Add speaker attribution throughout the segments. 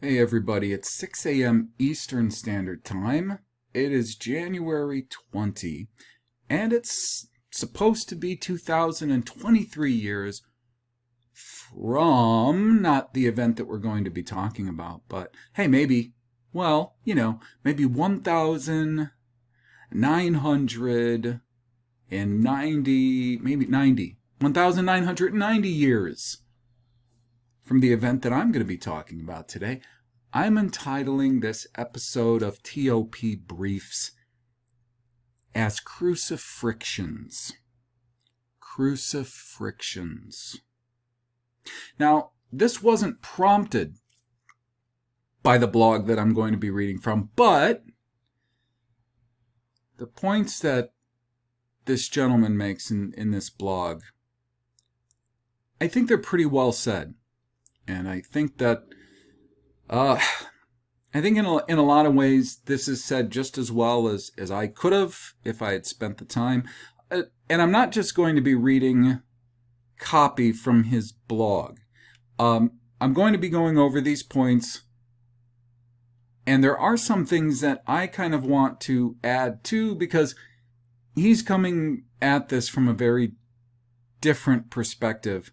Speaker 1: Hey everybody, it's 6 a.m. Eastern Standard Time. It is January 20, and it's supposed to be 2023 years from, not the event that we're going to be talking about, but hey, maybe 1,990 years from the event that I'm going to be talking about today. I'm entitling this episode of tOP Briefs as Crucifrictions. Crucifrictions. Now, this wasn't prompted by the blog that I'm going to be reading from, but the points that this gentleman makes in this blog, I think they're pretty well said. And I think that, in a lot of ways, this is said just as well as I could have if I had spent the time. And I'm not just going to be reading copy from his blog. I'm going to be going over these points, and there are some things that I kind of want to add too, because he's coming at this from a very different perspective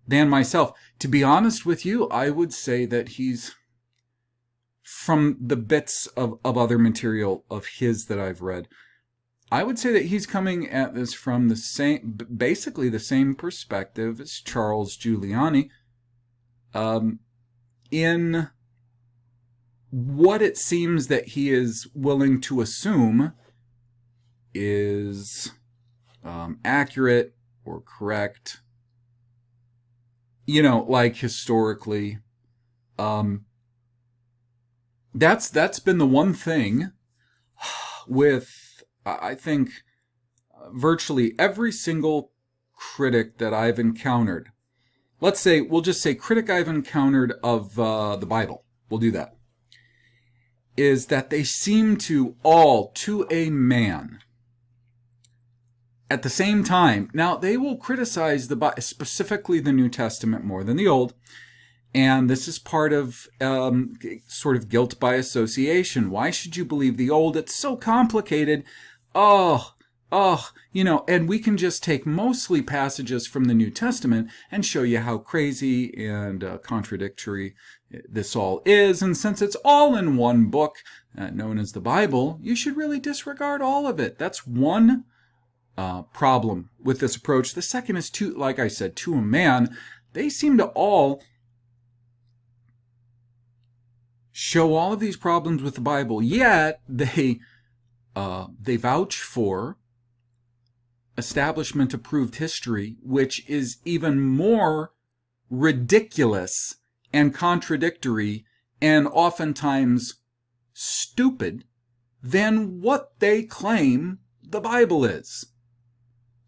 Speaker 1: than myself. To be honest with you, I would say that he's, from the bits of other material of his that I've read, I would say that he's coming at this from basically the same perspective as Charles Giuliani, in what it seems that he is willing to assume is accurate or correct. Like historically, that's been the one thing with, I think, virtually every single critic that I've encountered. We'll just say critic I've encountered of the Bible. We'll do that. Is that they seem to all, to a man, at the same time, now they will criticize specifically the New Testament more than the Old, and this is part of sort of guilt by association. Why should you believe the Old? It's so complicated. And we can just take mostly passages from the New Testament and show you how crazy and contradictory this all is. And since it's all in one book, known as the Bible, you should really disregard all of it. That's one problem with this approach. The second is, like I said, to a man, they seem to all show all of these problems with the Bible, yet they vouch for establishment-approved history, which is even more ridiculous and contradictory and oftentimes stupid than what they claim the Bible is.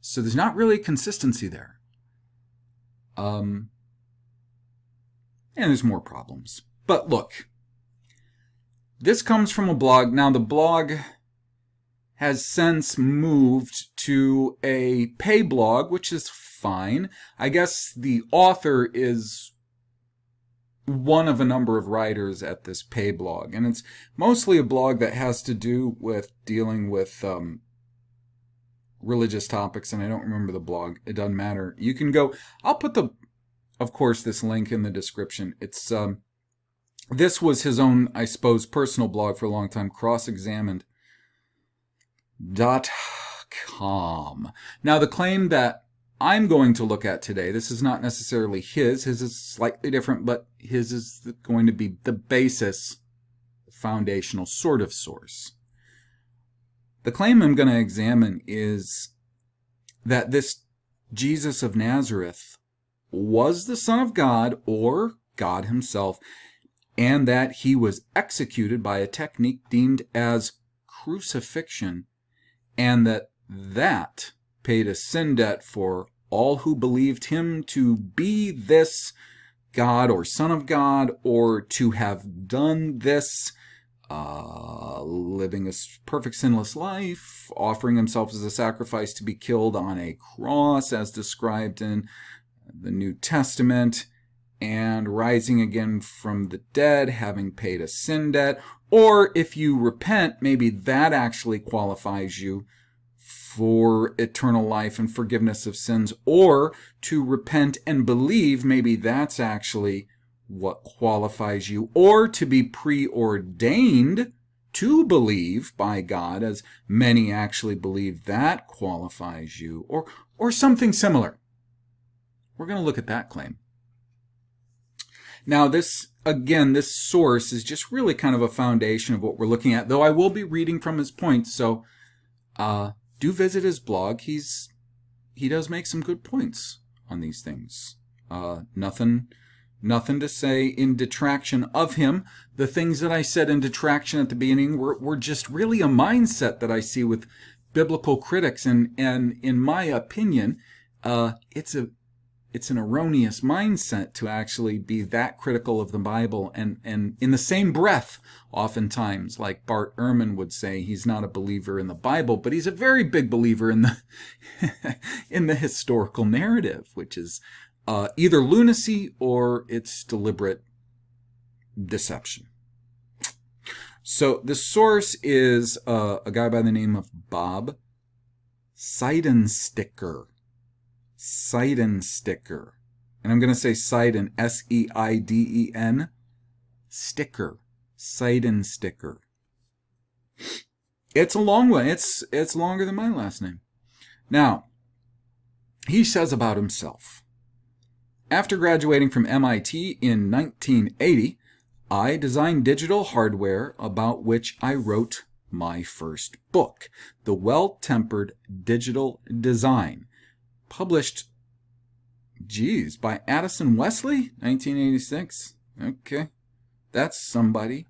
Speaker 1: So there's not really consistency there. And there's more problems. But look, this comes from a blog. Now, the blog has since moved to a pay blog, which is fine. I guess the author is one of a number of writers at this pay blog. And it's mostly a blog that has to do with dealing with religious topics, and I don't remember the blog. It doesn't matter. You can go. I'll put of course, this link in the description. It's this was his own, I suppose, personal blog for a long time, crossexamined.com. Now, the claim that I'm going to look at today, this is not necessarily his. His is slightly different, but his is going to be the basis, foundational sort of source. The claim I'm going to examine is that this Jesus of Nazareth was the Son of God, or God himself, and that he was executed by a technique deemed as crucifixion, and that paid a sin debt for all who believed him to be this God or Son of God, or to have done this, living a perfect sinless life, offering himself as a sacrifice to be killed on a cross as described in the New Testament, and rising again from the dead, having paid a sin debt. Or if you repent, maybe that actually qualifies you for eternal life and forgiveness of sins. Or to repent and believe, maybe that's actually what qualifies you. Or to be preordained to believe by God, as many actually believe that qualifies you. Or something similar. We're going to look at that claim. Now, this source is just really kind of a foundation of what we're looking at, though I will be reading from his points, so do visit his blog. He does make some good points on these things. Nothing to say in detraction of him. The things that I said in detraction at the beginning were just really a mindset that I see with biblical critics, and in my opinion, it's an erroneous mindset to actually be that critical of the Bible, and in the same breath, oftentimes, like Bart Ehrman would say, he's not a believer in the Bible, but he's a very big believer in the in the historical narrative, which is either lunacy or it's deliberate deception. So the source is a guy by the name of Bob Seidensticker. Seidensticker. And I'm going to say Seiden, S-E-I-D-E-N, sticker, Seidensticker. It's a long one. It's longer than my last name. Now, he says about himself, after graduating from MIT in 1980, I designed digital hardware about which I wrote my first book, The Well-Tempered Digital Design, published, by Addison Wesley, 1986. Okay, that's somebody.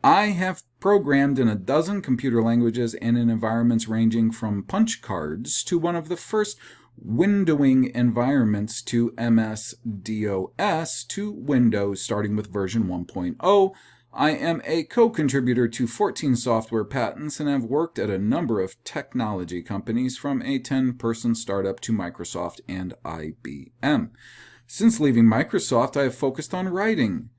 Speaker 1: I have programmed in a dozen computer languages and in environments ranging from punch cards to one of the first windowing environments to MS-DOS to Windows, starting with version 1.0. I am a co-contributor to 14 software patents and have worked at a number of technology companies, from a 10-person startup to Microsoft and IBM. Since leaving Microsoft, I have focused on writing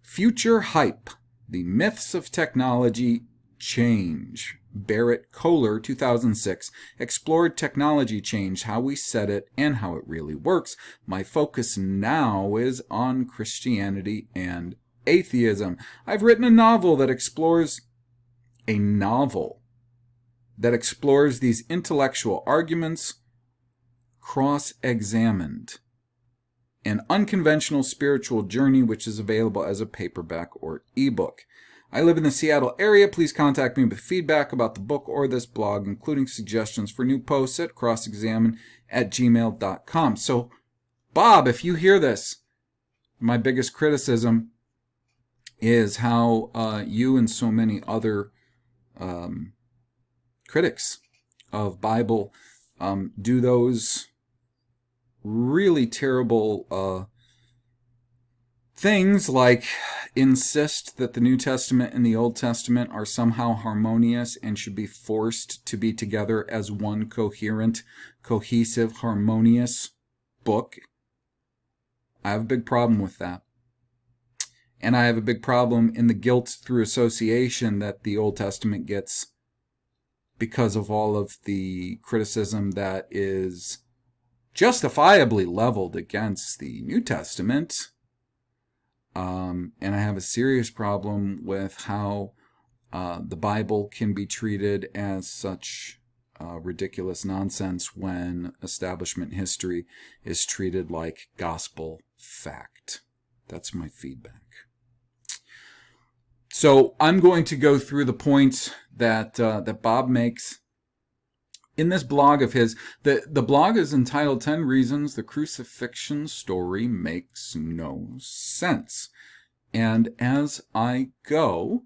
Speaker 1: Future Hype, The Myths of Technology Change. Barrett Kohler, 2006, explored technology change, how we set it, and how it really works. My focus now is on Christianity and atheism. I've written a novel that explores these intellectual arguments, cross-examined. An unconventional spiritual journey, which is available as a paperback or ebook. I live in the Seattle area. Please contact me with feedback about the book or this blog, including suggestions for new posts at crossexamine@gmail.com. So, Bob, if you hear this, my biggest criticism is how you and so many other critics of Bible do those really terrible things like insist that the New Testament and the Old Testament are somehow harmonious and should be forced to be together as one coherent, cohesive, harmonious book. I have a big problem with that. And I have a big problem in the guilt through association that the Old Testament gets because of all of the criticism that is justifiably leveled against the New Testament. And I have a serious problem with how the Bible can be treated as such ridiculous nonsense when establishment history is treated like gospel fact. That's my feedback. So I'm going to go through the points that Bob makes in this blog of his. The blog is entitled 10 Reasons the Crucifixion Story Makes No Sense. And as I go,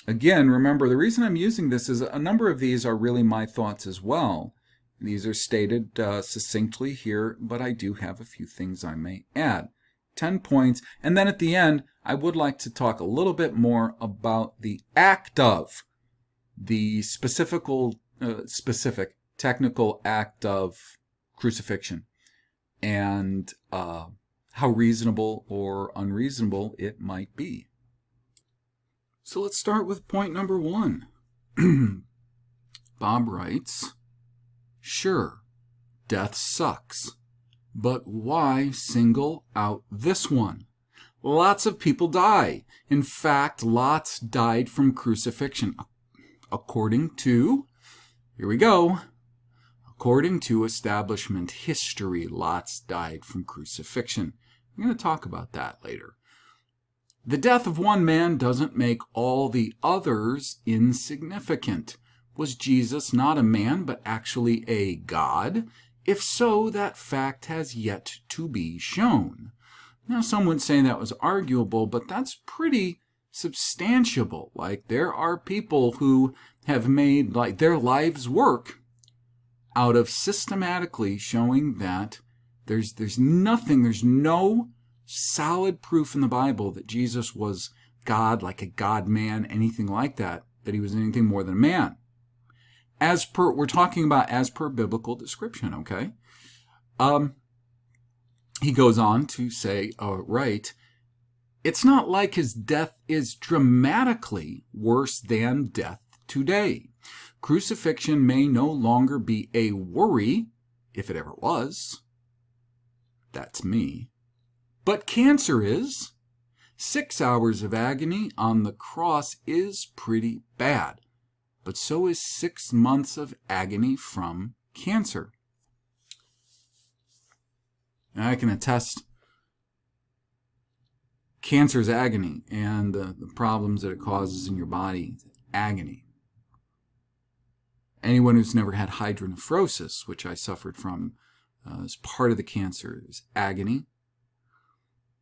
Speaker 1: again, remember, the reason I'm using this is a number of these are really my thoughts as well. These are stated succinctly here, but I do have a few things I may add. 10 points, and then at the end, I would like to talk a little bit more about the act of, the specific technical act of crucifixion, and how reasonable or unreasonable it might be. So let's start with point number 1. Bob writes, sure, death sucks, but why single out this one? Lots of people die. In fact, lots died from crucifixion. According to, here we go, according to establishment history, lots died from crucifixion. I'm going to talk about that later. The death of one man doesn't make all the others insignificant. Was Jesus not a man, but actually a God? If so, that fact has yet to be shown. Now, some would say that was arguable, but that's pretty substantiable. Like, there are people who have made like their lives work out of systematically showing that there's no solid proof in the Bible that Jesus was God, like a God-man, anything like that he was anything more than a man. We're talking about as per biblical description, okay? He goes on to say, right, it's not like his death is dramatically worse than death today. Crucifixion may no longer be a worry, if it ever was. That's me. But cancer is. 6 hours of agony on the cross is pretty bad. But so is 6 months of agony from cancer. And I can attest cancer's agony and the problems that it causes in your body, agony. Anyone who's never had hydronephrosis, which I suffered from as part of the cancer, is agony.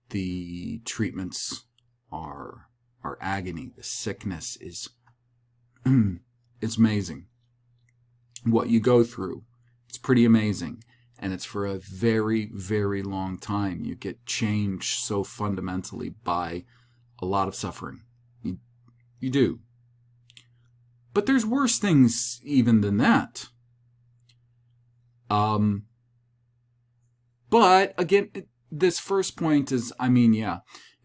Speaker 1: The treatments are agony. The sickness is it's amazing. What you go through, it's pretty amazing. And it's for a very, very long time. You get changed so fundamentally by a lot of suffering. You do. But there's worse things even than that. But again, this first point is,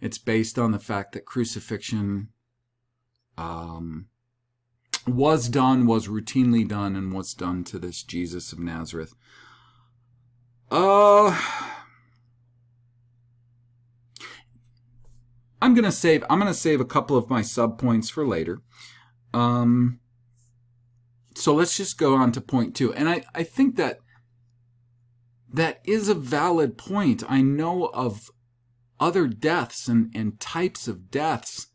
Speaker 1: it's based on the fact that crucifixion was routinely done, and was done to this Jesus of Nazareth. I'm gonna save a couple of my subpoints for later. So let's just go on to point 2. And I think that is a valid point. I know of other deaths and types of deaths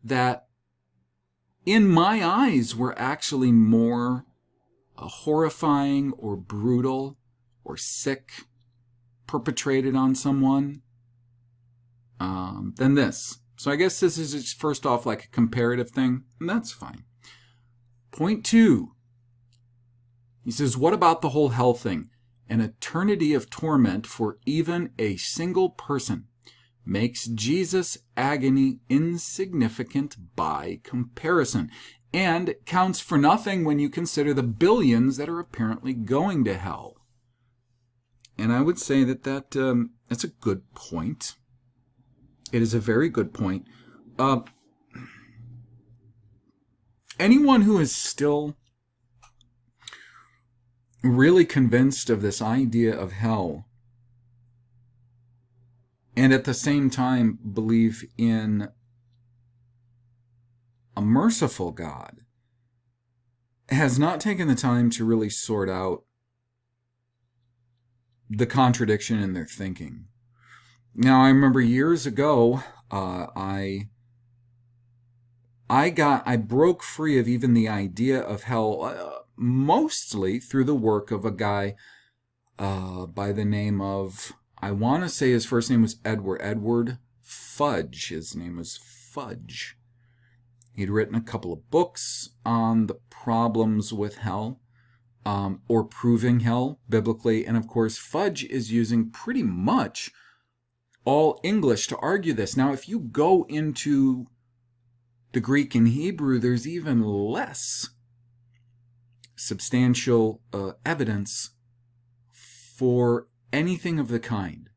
Speaker 1: that, in my eyes, were actually more horrifying or brutal or sick, perpetrated on someone, than this. So I guess this is just first off like a comparative thing, and that's fine. Point 2. He says, what about the whole hell thing? An eternity of torment for even a single person makes Jesus' agony insignificant by comparison, and counts for nothing when you consider the billions that are apparently going to hell. And I would say that's a good point. It is a very good point. Anyone who is still really convinced of this idea of hell, and at the same time believe in a merciful God, has not taken the time to really sort out the contradiction in their thinking. Now, I remember years ago, I broke free of even the idea of hell, mostly through the work of a guy by the name of, I want to say his first name was Edward Fudge. His name was Fudge. He'd written a couple of books on the problems with hell, or proving hell biblically. And of course, Fudge is using pretty much all English to argue this. Now, if you go into the Greek and Hebrew, there's even less substantial evidence for anything of the kind.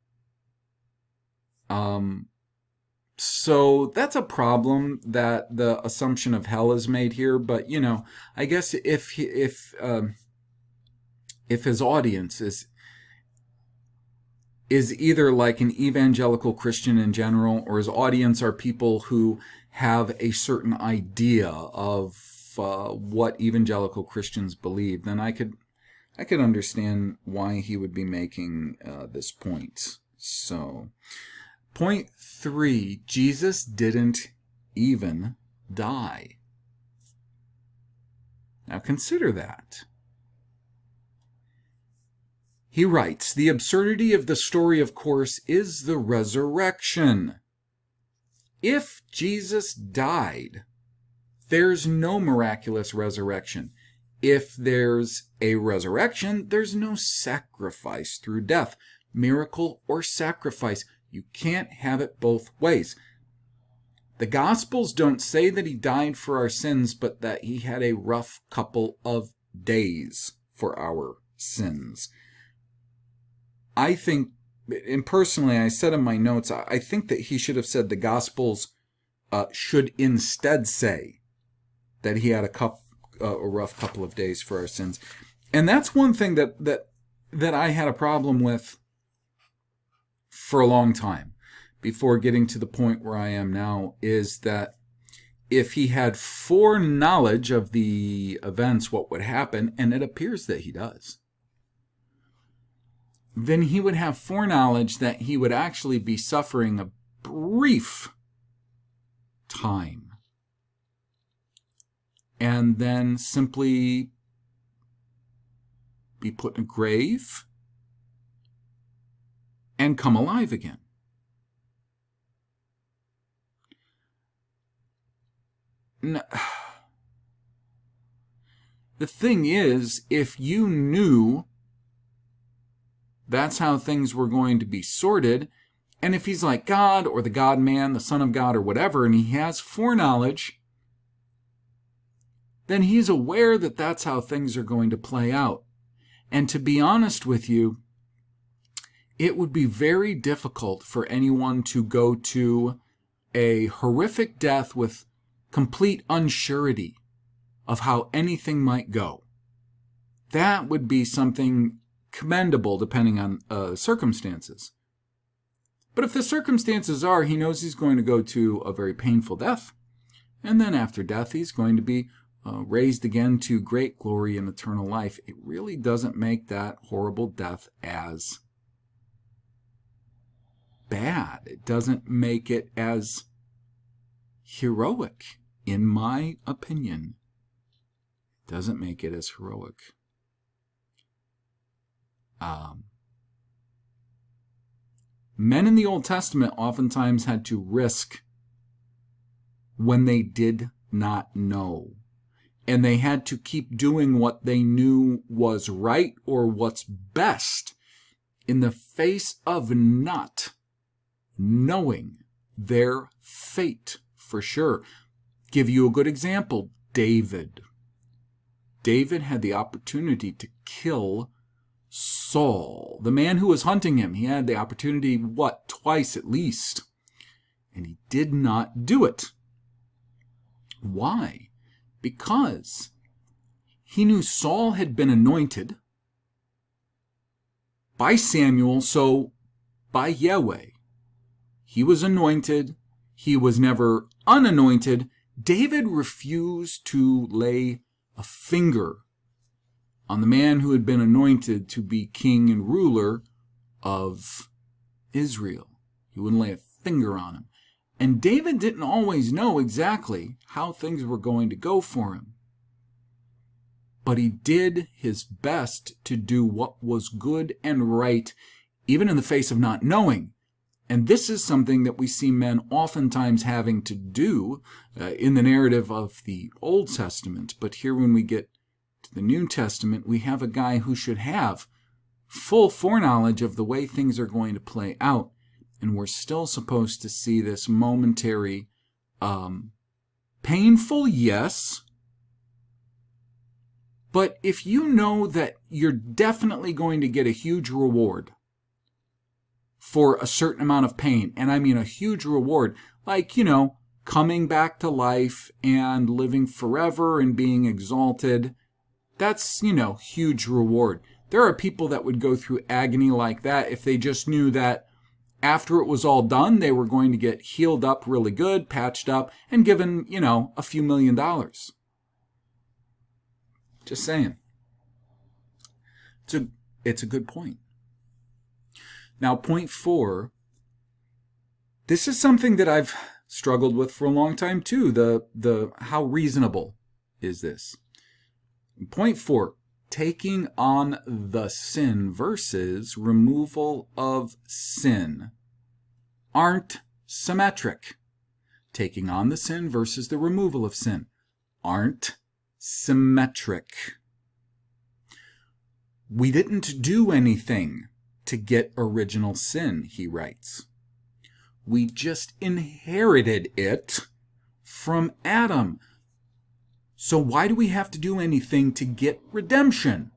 Speaker 1: So that's a problem that the assumption of hell is made here. But I guess if his audience is either like an evangelical Christian in general, or his audience are people who have a certain idea of what evangelical Christians believe, then I could understand why he would be making this point. So, point 3, Jesus didn't even die. Now consider that. He writes, the absurdity of the story, of course, is the resurrection. If Jesus died, there's no miraculous resurrection. If there's a resurrection, there's no sacrifice through death, miracle or sacrifice. You can't have it both ways. The Gospels don't say that he died for our sins, but that he had a rough couple of days for our sins. I think, and personally, I said in my notes, I think that he should have said the Gospels should instead say that he had a rough couple of days for our sins. And that's one thing that I had a problem with for a long time, before getting to the point where I am now, is that if he had foreknowledge of the events, what would happen, and it appears that he does, then he would have foreknowledge that he would actually be suffering a brief time, and then simply be put in a grave and come alive again. Now, the thing is, if you knew that's how things were going to be sorted, and if he's like God or the God-man, the Son of God or whatever, and he has foreknowledge, then he's aware that that's how things are going to play out. And to be honest with you, it would be very difficult for anyone to go to a horrific death with complete unsurety of how anything might go. That would be something commendable depending on circumstances. But if the circumstances are he knows he's going to go to a very painful death, and then after death he's going to be raised again to great glory and eternal life, it really doesn't make that horrible death as bad. It doesn't make it as heroic, in my opinion. It doesn't make it as heroic. Men in the Old Testament oftentimes had to risk when they did not know. And they had to keep doing what they knew was right or what's best in the face of not knowing their fate for sure. Give you a good example, David. David had the opportunity to kill Saul, the man who was hunting him. He had the opportunity, twice at least, and he did not do it. Why? Because he knew Saul had been anointed by Samuel, so by Yahweh. He was anointed. He was never unanointed. David refused to lay a finger on the man who had been anointed to be king and ruler of Israel. He wouldn't lay a finger on him. And David didn't always know exactly how things were going to go for him. But he did his best to do what was good and right, even in the face of not knowing. And this is something that we see men oftentimes having to do in the narrative of the Old Testament. But here when we get to the New Testament, we have a guy who should have full foreknowledge of the way things are going to play out. And we're still supposed to see this momentary, painful, yes. But if you know that you're definitely going to get a huge reward for a certain amount of pain, and I mean a huge reward, like, coming back to life and living forever and being exalted. That's, huge reward. There are people that would go through agony like that if they just knew that after it was all done, they were going to get healed up really good, patched up, and given, a few $1,000,000. Just saying. It's a good point. Now, point 4, this is something that I've struggled with for a long time too. The how reasonable is this? Point 4, taking on the sin versus removal of sin aren't symmetric. Taking on the sin versus the removal of sin aren't symmetric. We didn't do anything to get original sin, he writes. We just inherited it from Adam. So why do we have to do anything to get redemption?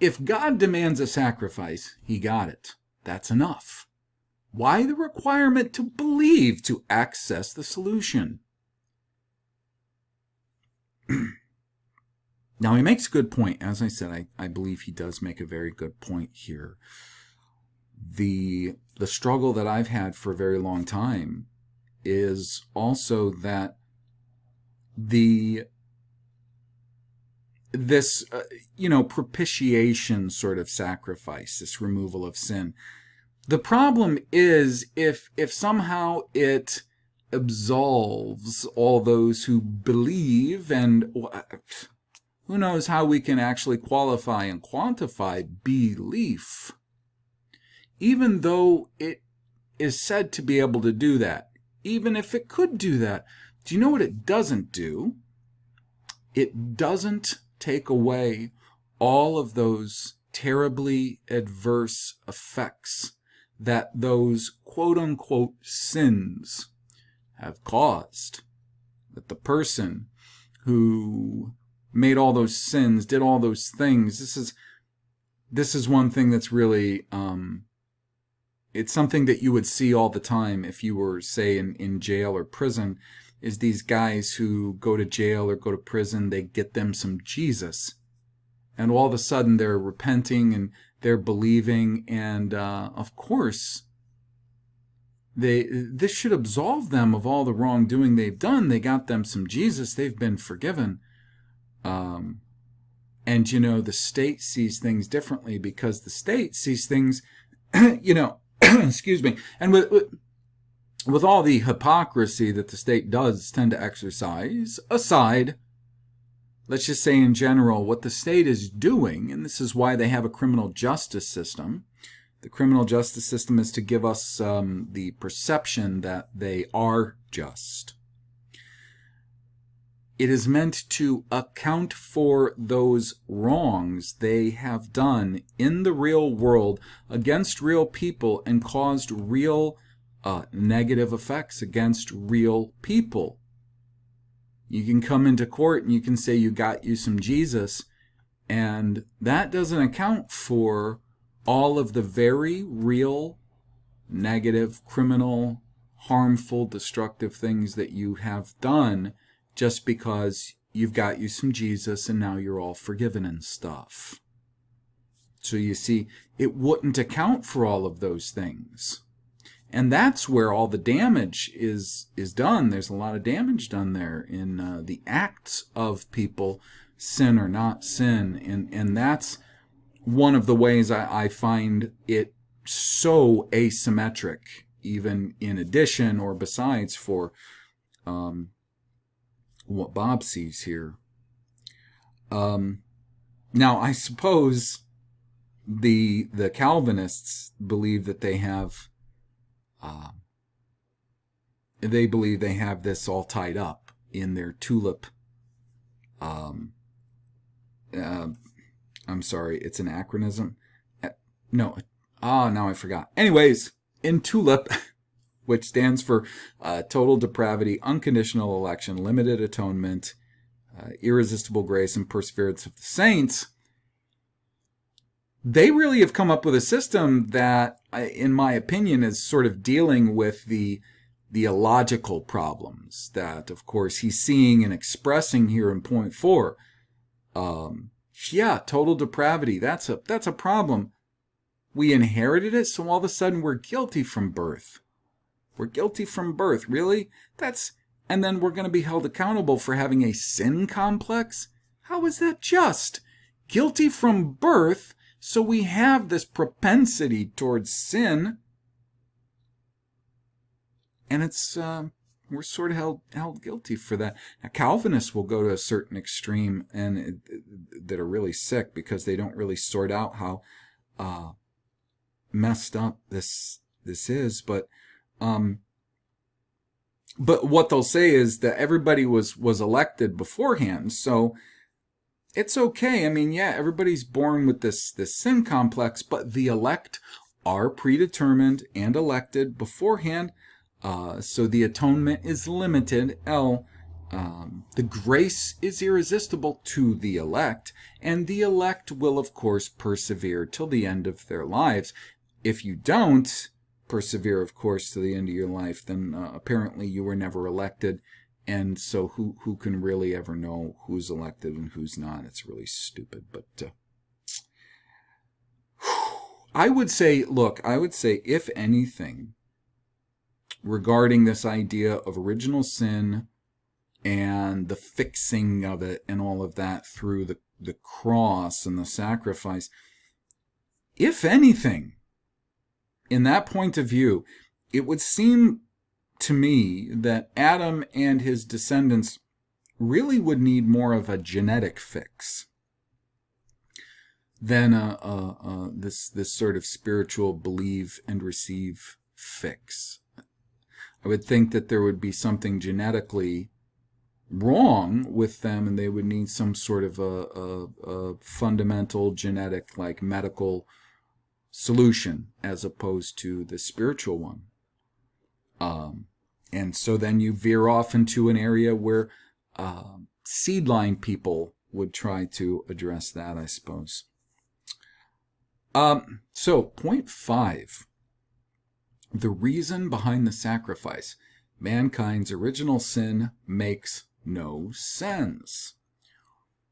Speaker 1: If God demands a sacrifice, he got it. That's enough. Why the requirement to believe to access the solution? Now, he makes a good point. As I said, I believe he does make a very good point here. The struggle that I've had for a very long time is also that this propitiation sort of sacrifice, this removal of sin. The problem is if somehow it absolves all those who believe, and who knows how we can actually qualify and quantify belief, even though it is said to be able to do that. Even if it could do that, do you know what it doesn't do? It doesn't take away all of those terribly adverse effects that those quote-unquote sins have caused. That the person who made all those sins, did all those things, this is one thing that's really, it's something that you would see all the time if you were, say, in jail or prison, is these guys who go to jail or go to prison, they get them some Jesus. And all of a sudden they're repenting and they're believing, and of course, this should absolve them of all the wrongdoing they've done. They got them some Jesus, they've been forgiven. And the state sees things differently, because the state sees things, excuse me, and with all the hypocrisy that the state does tend to exercise aside, let's just say in general, what the state is doing, and this is why they have a criminal justice system. The criminal justice system is to give us the perception that they are just. It is meant to account for those wrongs they have done in the real world against real people and caused real negative effects against real people. You can come into court and you can say you got you some Jesus, and that doesn't account for all of the very real, negative, criminal, harmful, destructive things that you have done just because you've got you some Jesus and now you're all forgiven and stuff. So you see, it wouldn't account for all of those things. And that's where all the damage is done. There's a lot of damage done there in the acts of people, sin or not sin. And that's one of the ways I find it so asymmetric, even in addition or besides for what Bob sees here. Now, I suppose the Calvinists believe that they have this all tied up in their tulip. I'm sorry, it's an acronym. Now I forgot. Anyways, in TULIP, which stands for total depravity, unconditional election, limited atonement, irresistible grace, and perseverance of the saints, they really have come up with a system that, in my opinion, is sort of dealing with the illogical problems that, of course, he's seeing and expressing here in point 4. Yeah, total depravity. That's a problem. We inherited it, so all of a sudden we're guilty from birth. We're guilty from birth. Really? And then we're going to be held accountable for having a sin complex? How is that just? Guilty from birth, so we have this propensity towards sin, and it's we're sort of held guilty for that. Now, Calvinists will go to a certain extreme and that are really sick because they don't really sort out how messed up this is, but what they'll say is that everybody was elected beforehand, so it's okay. I mean, yeah, everybody's born with this sin complex, but the elect are predetermined and elected beforehand. So the atonement is limited. The grace is irresistible to the elect, and the elect will, of course, persevere till the end of their lives. If you don't persevere, of course, to the end of your life, then apparently you were never elected, and so who can really ever know who's elected and who's not? It's really stupid, but I would say, if anything, regarding this idea of original sin and the fixing of it and all of that through the cross and the sacrifice, if anything, in that point of view, it would seem to me that Adam and his descendants really would need more of a genetic fix than this sort of spiritual believe and receive fix. I would think that there would be something genetically wrong with them, and they would need some sort of a fundamental genetic, like medical solution, as opposed to the spiritual one. And so then you veer off into an area where seed line people would try to address that, I suppose. So, point 5. The reason behind the sacrifice. Mankind's original sin makes no sense.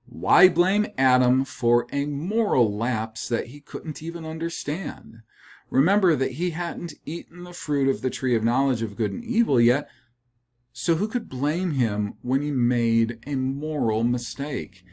Speaker 1: Why blame Adam for a moral lapse that he couldn't even understand? Remember that he hadn't eaten the fruit of the tree of knowledge of good and evil yet, so who could blame him when he made a moral mistake?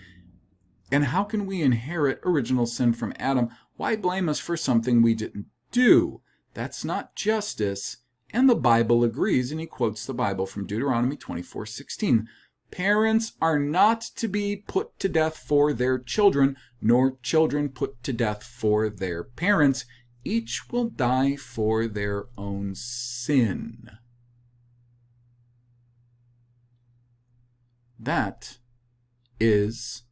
Speaker 1: And how can we inherit original sin from Adam? Why blame us for something we didn't do? That's not justice, and the Bible agrees, and he quotes the Bible from Deuteronomy 24:16. Parents are not to be put to death for their children, nor children put to death for their parents. Each will die for their own sin. That is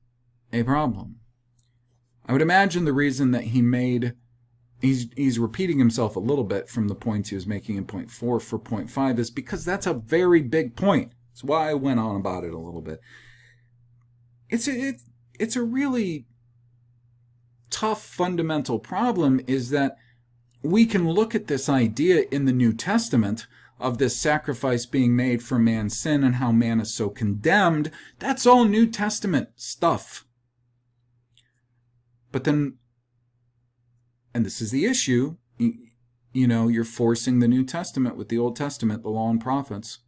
Speaker 1: a problem. I would imagine the reason that he's repeating himself a little bit from the points he was making in point 4 for point 5 is because that's a very big point. That's why I went on about it a little bit. It's a really tough fundamental problem, is that we can look at this idea in the New Testament of this sacrifice being made for man's sin and how man is so condemned. That's all New Testament stuff. But then, and this is the issue, you're forcing the New Testament with the Old Testament, the law and prophets,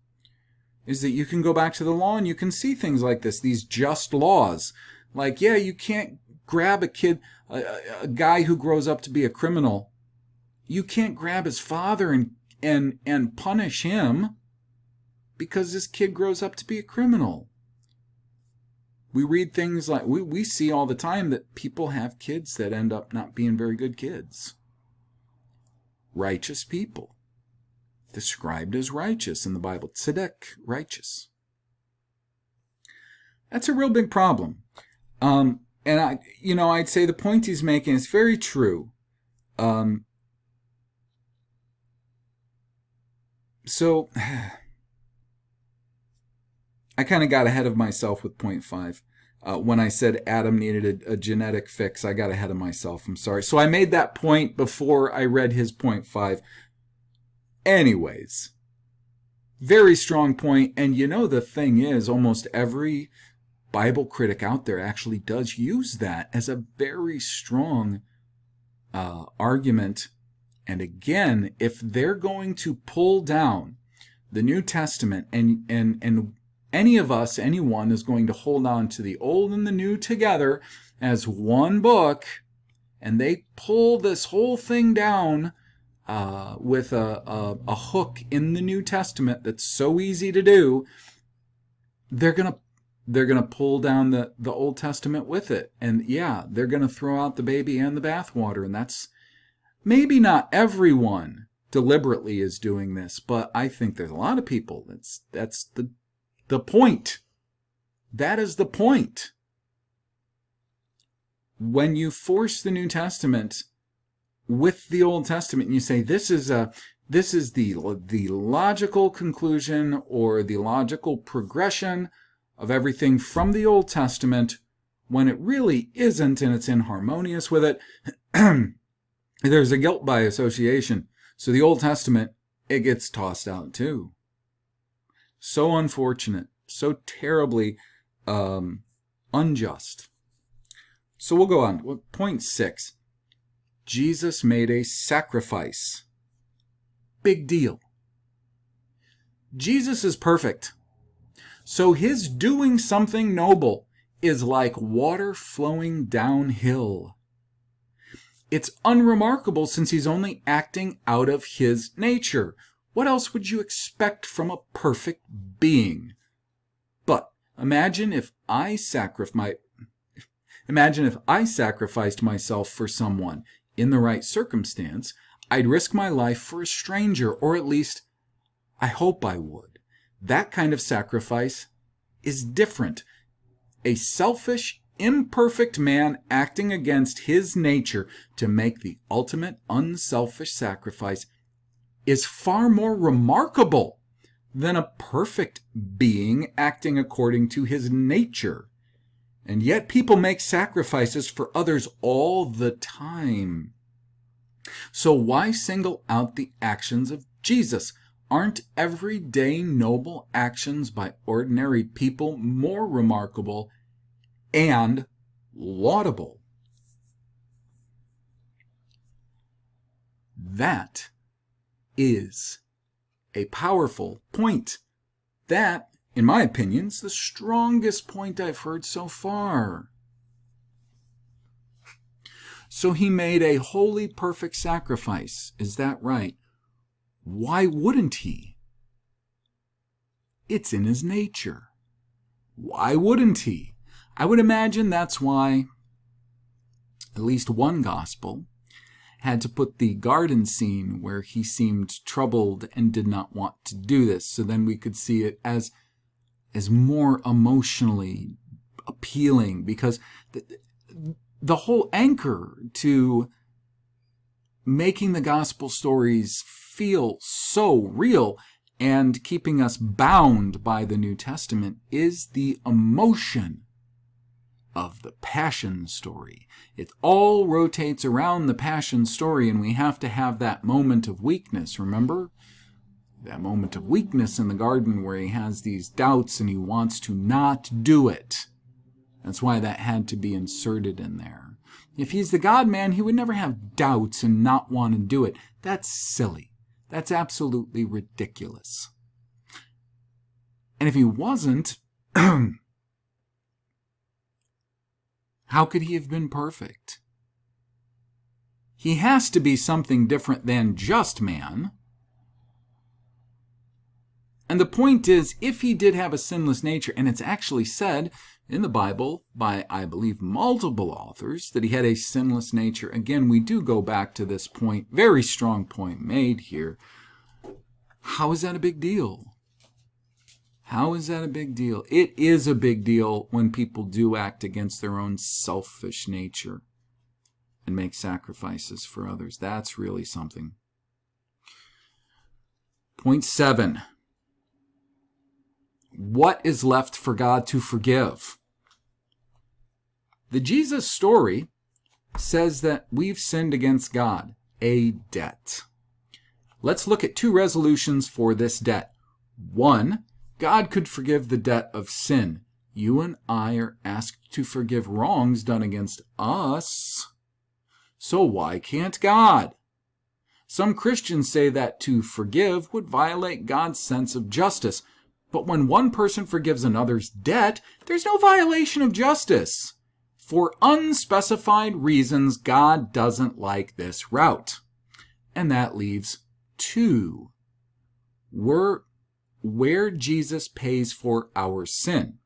Speaker 1: is that you can go back to the law and you can see things like this, these just laws. Like, yeah, you can't grab a kid, a guy who grows up to be a criminal. You can't grab his father and punish him because this kid grows up to be a criminal. We read things like, we see all the time that people have kids that end up not being very good kids. Righteous people. Described as righteous in the Bible. Tzedek, righteous. That's a real big problem. And I'd say the point he's making is very true. So I kind of got ahead of myself with point 5. when I said Adam needed a genetic fix. I got ahead of myself. I'm sorry. So I made that point before I read his point 5. Anyways, very strong point. And the thing is, almost every Bible critic out there actually does use that as a very strong argument. And again, if they're going to pull down the New Testament, and any of us, anyone, is going to hold on to the Old and the New together as one book, and they pull this whole thing down with a hook in the New Testament that's so easy to do, they're gonna pull down the Old Testament with it. And yeah, they're gonna throw out the baby and the bathwater. And that's maybe not everyone deliberately is doing this, but I think there's a lot of people. That's the point. That is the point. When you force the New Testament with the Old Testament, and you say this is the logical conclusion or the logical progression of everything from the Old Testament, when it really isn't, and it's inharmonious with it, there's a guilt by association. So the Old Testament, it gets tossed out too. So unfortunate, so terribly unjust. So we'll go on. Point 6. Jesus made a sacrifice. Big deal. Jesus is perfect. So his doing something noble is like water flowing downhill. It's unremarkable since he's only acting out of his nature. What else would you expect from a perfect being? But imagine if I sacrificed myself for someone in the right circumstance. I'd risk my life for a stranger, or at least I hope I would. That kind of sacrifice is different. A selfish, imperfect man acting against his nature to make the ultimate unselfish sacrifice is far more remarkable than a perfect being acting according to his nature. And yet people make sacrifices for others all the time. So why single out the actions of Jesus? Aren't everyday noble actions by ordinary people more remarkable and laudable? That is a powerful point. That, in my opinion, is the strongest point I've heard so far. So he made a wholly perfect sacrifice. Is that right? Why wouldn't he? It's in his nature. Why wouldn't he? I would imagine that's why at least one gospel had to put the garden scene where he seemed troubled and did not want to do this, so then we could see it as more emotionally appealing, because the whole anchor to making the gospel stories feel so real and keeping us bound by the New Testament is the emotion of the passion story. It all rotates around the passion story, and we have to have that moment of weakness, remember? That moment of weakness in the garden where he has these doubts and he wants to not do it. That's why that had to be inserted in there. If he's the God-man, he would never have doubts and not want to do it. That's silly. That's absolutely ridiculous. And if he wasn't, how could he have been perfect? He has to be something different than just man. And the point is, if he did have a sinless nature, and it's actually said in the Bible by, I believe, multiple authors, that he had a sinless nature. Again, we do go back to this point, very strong point made here. How is that a big deal? How is that a big deal? It is a big deal when people do act against their own selfish nature and make sacrifices for others. That's really something. Point 7. What is left for God to forgive? The Jesus story says that we've sinned against God, a debt. Let's look at 2 resolutions for this debt. 1, God could forgive the debt of sin. You and I are asked to forgive wrongs done against us. So why can't God? Some Christians say that to forgive would violate God's sense of justice. But when one person forgives another's debt, there's no violation of justice. For unspecified reasons, God doesn't like this route. And that leaves 2. Where Jesus pays for our sin.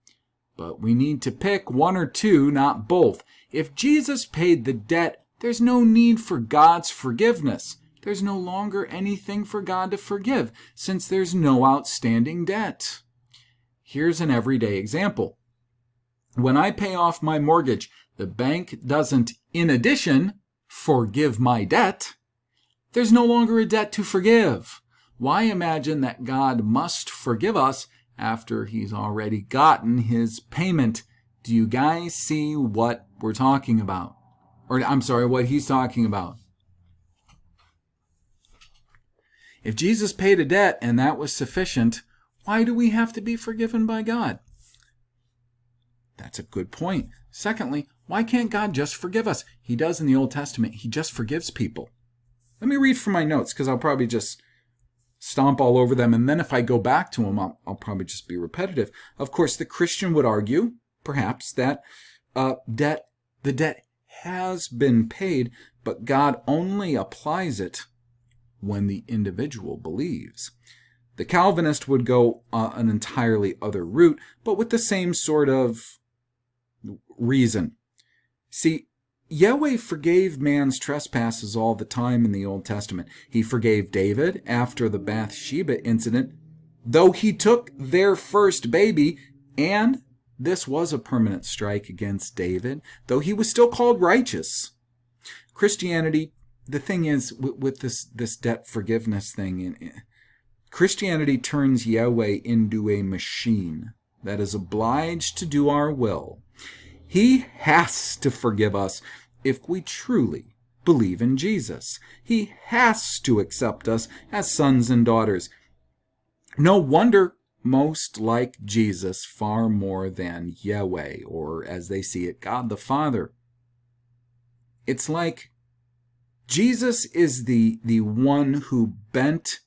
Speaker 1: But we need to pick 1 or 2, not both. If Jesus paid the debt, there's no need for God's forgiveness. There's no longer anything for God to forgive, since there's no outstanding debt. Here's an everyday example. When I pay off my mortgage, the bank doesn't, in addition, forgive my debt. There's no longer a debt to forgive. Why imagine that God must forgive us after he's already gotten his payment? Do you guys see what we're talking about? Or, I'm sorry, what he's talking about. If Jesus paid a debt and that was sufficient, why do we have to be forgiven by God? That's a good point. Secondly, why can't God just forgive us? He does in the Old Testament. He just forgives people. Let me read from my notes, because I'll probably just stomp all over them, and then if I go back to them, I'll probably just be repetitive. Of course, the Christian would argue, perhaps, that the debt has been paid, but God only applies it when the individual believes. The Calvinist would go an entirely other route, but with the same sort of reason. See, Yahweh forgave man's trespasses all the time in the Old Testament. He forgave David after the Bathsheba incident, though he took their first baby, and this was a permanent strike against David, though he was still called righteous. Christianity, the thing is, with this debt forgiveness thing, Christianity turns Yahweh into a machine that is obliged to do our will. He has to forgive us if we truly believe in Jesus. He has to accept us as sons and daughters. No wonder most like Jesus far more than Yahweh, or as they see it, God the Father. It's like Jesus is the one who bent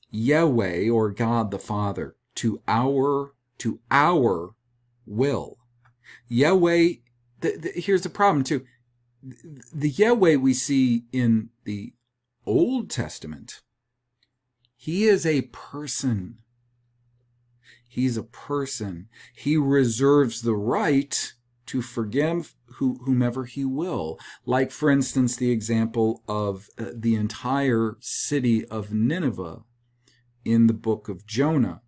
Speaker 1: Yahweh, or God the Father, to our will. Yahweh, here's the problem too. The Yahweh we see in the Old Testament, he is a person. He's a person. He reserves the right to forgive whomever he will. Like, for instance, the example of the entire city of Nineveh in the book of Jonah.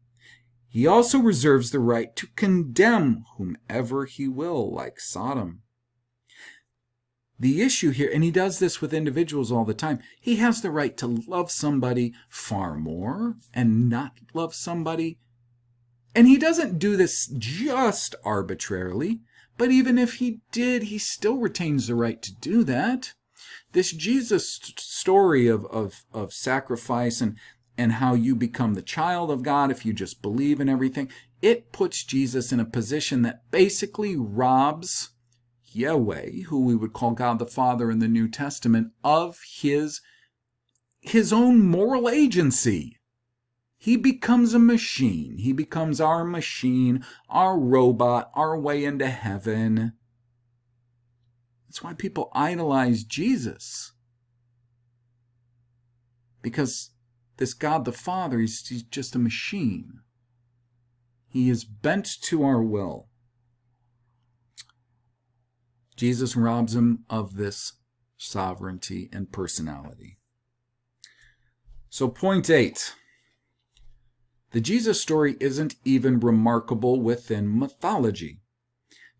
Speaker 1: He also reserves the right to condemn whomever he will, like Sodom. The issue here, and he does this with individuals all the time, he has the right to love somebody far more and not love somebody. And he doesn't do this just arbitrarily, but even if he did, he still retains the right to do that. This Jesus story of sacrifice and how you become the child of God if you just believe in everything, it puts Jesus in a position that basically robs Yahweh, who we would call God the Father in the New Testament, of his own moral agency. He becomes a machine. He becomes our machine, our robot, our way into heaven. That's why people idolize Jesus. Because this God the Father, he's just a machine. He is bent to our will. Jesus robs him of this sovereignty and personality. So point 8. The Jesus story isn't even remarkable within mythology.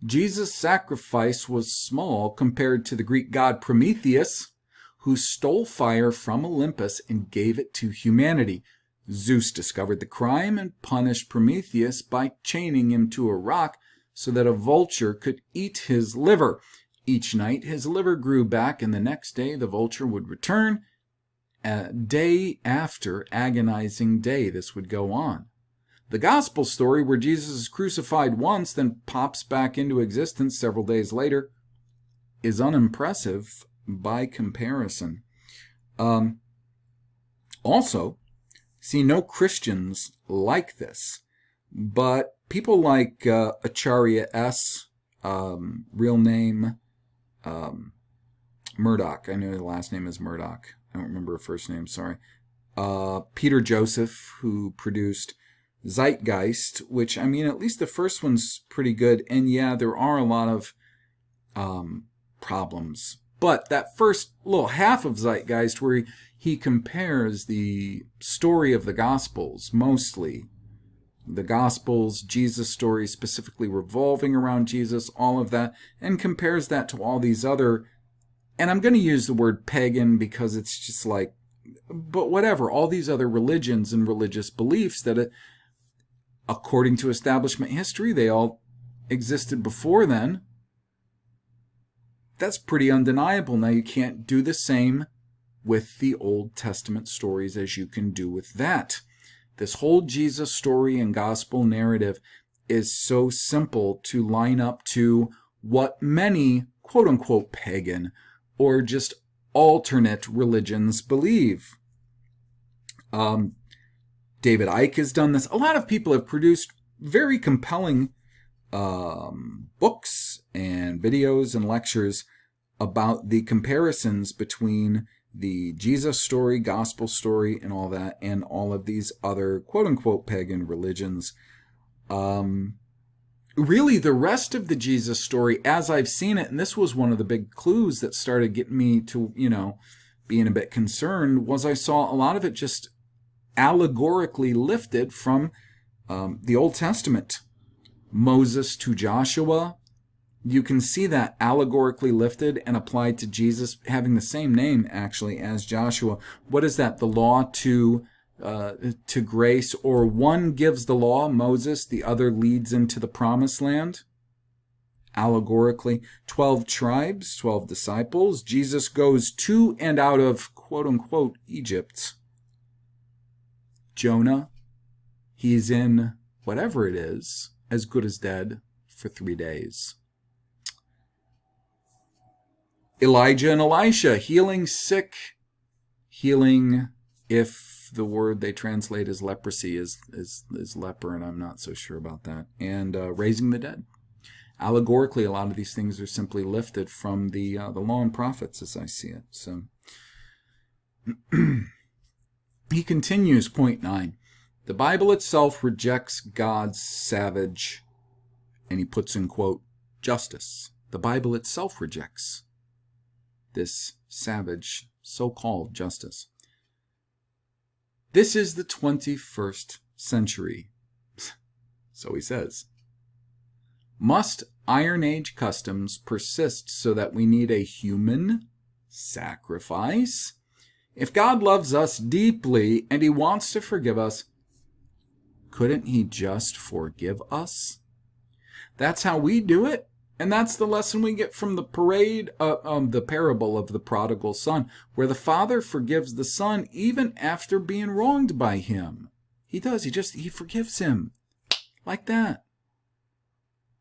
Speaker 1: Jesus' sacrifice was small compared to the Greek god Prometheus, who stole fire from Olympus and gave it to humanity. Zeus discovered the crime and punished Prometheus by chaining him to a rock so that a vulture could eat his liver. Each night his liver grew back, and the next day the vulture would return. Day after agonizing day, this would go on. The gospel story, where Jesus is crucified once, then pops back into existence several days later, is unimpressive by comparison. Also, see, no Christians like this, but people like Acharya S., real name Murdoch. I know the last name is Murdoch. I don't remember her first name, sorry. Peter Joseph, who produced Zeitgeist, which, I mean, at least the first one's pretty good. And yeah, there are a lot of problems. But that first little half of Zeitgeist, where he compares the story of the Gospels, mostly the Gospels, Jesus' story specifically revolving around Jesus, all of that, and compares that to all these other, and I'm going to use the word pagan because it's just like, but whatever, all these other religions and religious beliefs that, according to establishment history, they all existed before then. That's pretty undeniable. Now, you can't do the same with the Old Testament stories as you can do with that. This whole Jesus story and gospel narrative is so simple to line up to what many quote-unquote pagan or just alternate religions believe. David Icke has done this. A lot of people have produced very compelling books and videos and lectures about the comparisons between the Jesus story, gospel story, and all that, and all of these other quote-unquote pagan religions. Really, the rest of the Jesus story, as I've seen it, and this was one of the big clues that started getting me to, being a bit concerned, was I saw a lot of it just allegorically lifted from the Old Testament. Moses to Joshua, you can see that allegorically lifted and applied to Jesus, having the same name, actually, as Joshua. What is that? The law to grace, or one gives the law, Moses, the other leads into the promised land. Allegorically, 12 tribes, 12 disciples. Jesus goes to and out of, quote-unquote, Egypt. Jonah, he's in whatever it is, as good as dead, for 3 days. Elijah and Elisha, healing sick, healing, if the word they translate as leprosy is leper, and I'm not so sure about that, and raising the dead. Allegorically, a lot of these things are simply lifted from the law and prophets, as I see it. So he continues, point 9. The Bible itself rejects God's savage, and he puts in quote, justice. The Bible itself rejects this savage, so-called justice. This is the 21st century, so he says. Must Iron Age customs persist so that we need a human sacrifice? If God loves us deeply and he wants to forgive us, couldn't he just forgive us? That's how we do it. And that's the lesson we get from the the parable of the prodigal son, where the father forgives the son even after being wronged by him. He does. He forgives him. Like that.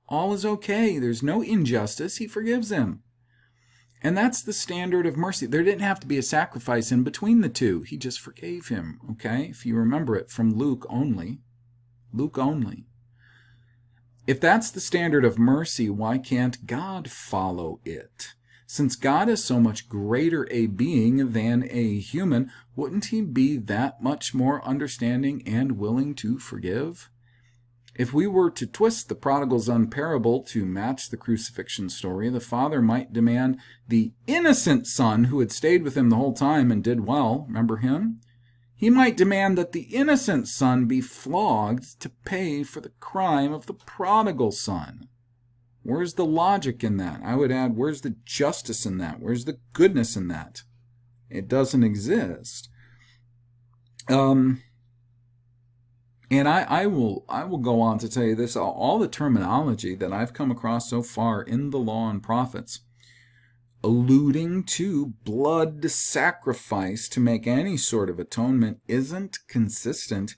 Speaker 1: All is okay. There's no injustice. He forgives him. And that's the standard of mercy. There didn't have to be a sacrifice in between the two. He just forgave him. Okay? If you remember it from Luke only. Luke only. If that's the standard of mercy, why can't God follow it? Since God is so much greater a being than a human, wouldn't he be that much more understanding and willing to forgive? If we were to twist the prodigal son parable to match the crucifixion story, the father might demand the innocent son who had stayed with him the whole time and did well, remember him? He might demand that the innocent son be flogged to pay for the crime of the prodigal son. Where's the logic in that? I would add, where's the justice in that? Where's the goodness in that? It doesn't exist. And I will go on to tell you this, all the terminology that I've come across so far in the law and prophets, alluding to blood sacrifice to make any sort of atonement, isn't consistent,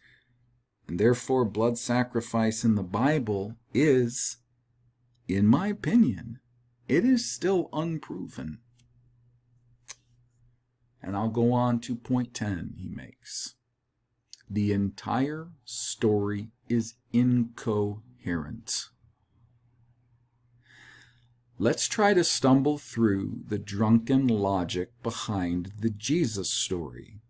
Speaker 1: and therefore blood sacrifice in the Bible is, in my opinion, it is still unproven. And I'll go on to point 10 he makes. The entire story is incoherent. Let's try to stumble through the drunken logic behind the Jesus story.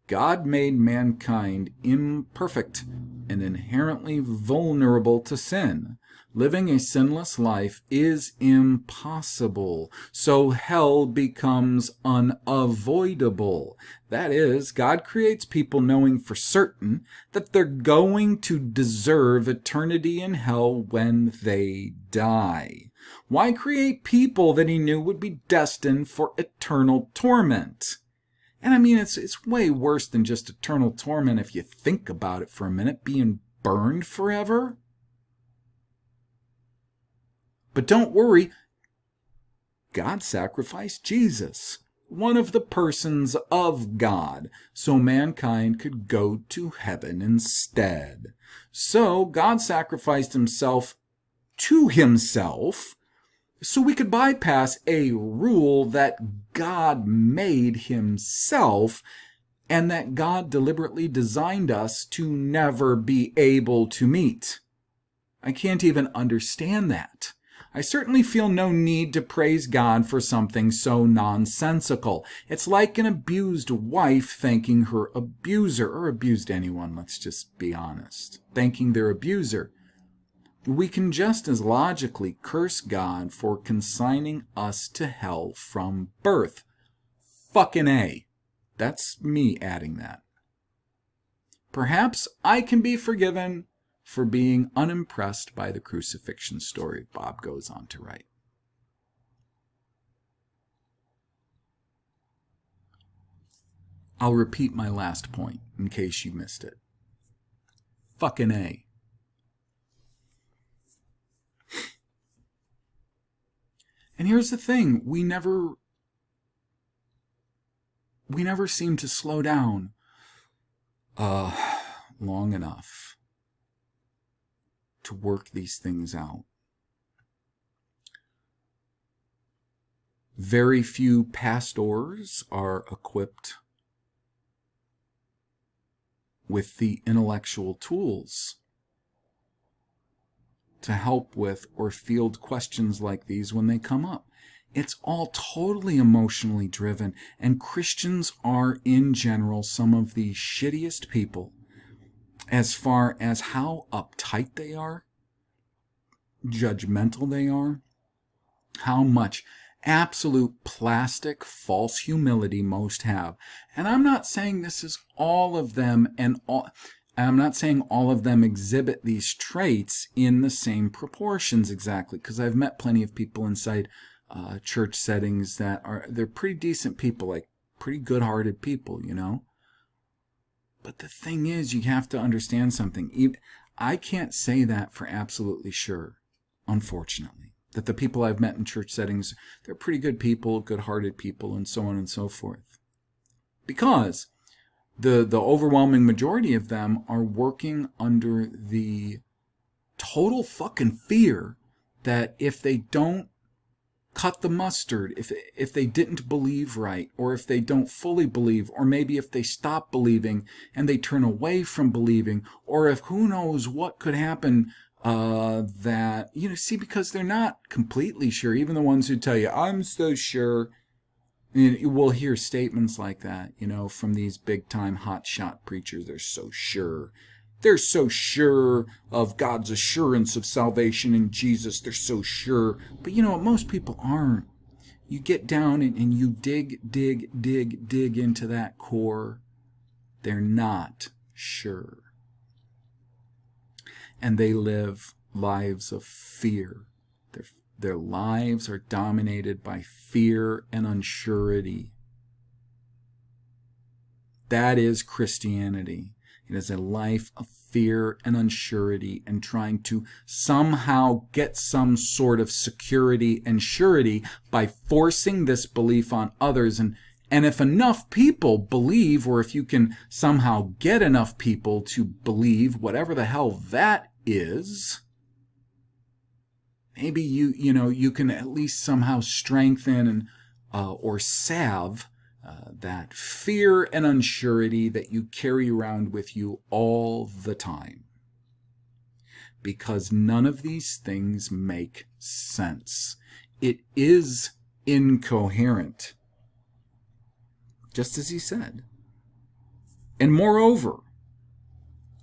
Speaker 1: God made mankind imperfect and inherently vulnerable to sin. Living a sinless life is impossible, so hell becomes unavoidable. That is, God creates people knowing for certain that they're going to deserve eternity in hell when they die. Why create people that he knew would be destined for eternal torment? And I mean, it's way worse than just eternal torment if you think about it for a minute, being burned forever. But don't worry, God sacrificed Jesus, one of the persons of God, so mankind could go to heaven instead. So God sacrificed himself to himself, so we could bypass a rule that God made himself and that God deliberately designed us to never be able to meet. I can't even understand that. I certainly feel no need to praise God for something so nonsensical. It's like an abused wife thanking her abuser, or abused anyone, let's just be honest, thanking their abuser. We can just as logically curse God for consigning us to hell from birth. Fucking A. That's me adding that. Perhaps I can be forgiven for being unimpressed by the crucifixion story, Bob goes on to write. I'll repeat my last point in case you missed it. Fucking A. And here's the thing, we never seem to slow down long enough to work these things out. Very few pastors are equipped with the intellectual tools to help with or field questions like these when they come up. It's all totally emotionally driven, and Christians are, in general, some of the shittiest people as far as how uptight they are, judgmental they are, how much absolute plastic false humility most have. And I'm not saying this is all of them, and I'm not saying all of them exhibit these traits in the same proportions exactly, because I've met plenty of people inside church settings they're pretty decent people, like pretty good-hearted people, you know. But the thing is, you have to understand something. I can't say that for absolutely sure, unfortunately, that the people I've met in church settings, they're pretty good people, good-hearted people, and so on and so forth. Because the overwhelming majority of them are working under the total fucking fear that if they don't cut the mustard, if they didn't believe right, or if they don't fully believe, or maybe if they stop believing and they turn away from believing, or if who knows what could happen, that, because they're not completely sure. Even the ones who tell you, I'm so sure, we'll hear statements like that, from these big-time hotshot preachers. They're so sure. They're so sure of God's assurance of salvation in Jesus. They're so sure. But most people aren't. You get down and you dig into that core. They're not sure. And they live lives of fear. Their lives are dominated by fear and unsurety. That is Christianity. It is a life of fear and unsurety and trying to somehow get some sort of security and surety by forcing this belief on others. And if enough people believe, or if you can somehow get enough people to believe whatever the hell that is, maybe you can at least somehow strengthen and or salve that fear and unsurety that you carry around with you all the time. Because none of these things make sense. It is incoherent, just as he said. And moreover,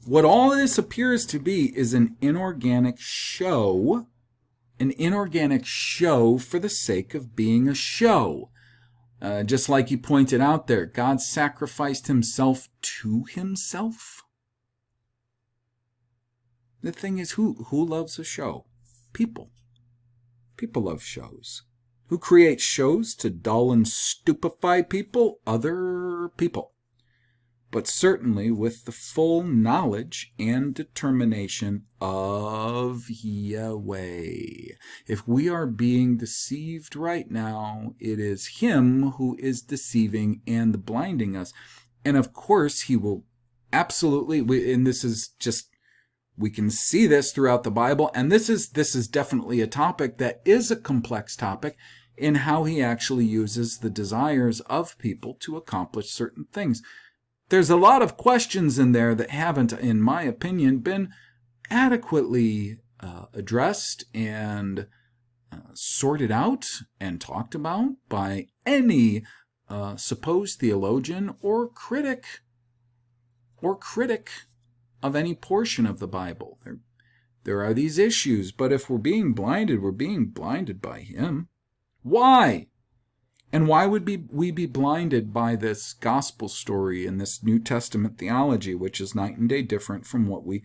Speaker 1: what all this appears to be is an inorganic show for the sake of being a show. Just like he pointed out there, God sacrificed himself to himself. The thing is, who loves a show? People. People love shows. Who creates shows to dull and stupefy people? Other people. But certainly with the full knowledge and determination of Yahweh. If we are being deceived right now, it is him who is deceiving and blinding us. And of course, he will absolutely, and this is just, we can see this throughout the Bible, and this is definitely a topic that is a complex topic in how he actually uses the desires of people to accomplish certain things. There's a lot of questions in there that haven't, in my opinion, been adequately addressed and sorted out and talked about by any supposed theologian or critic of any portion of the Bible. There are these issues, but if we're being blinded by him. Why? And why would we be blinded by this gospel story and this New Testament theology, which is night and day different from what we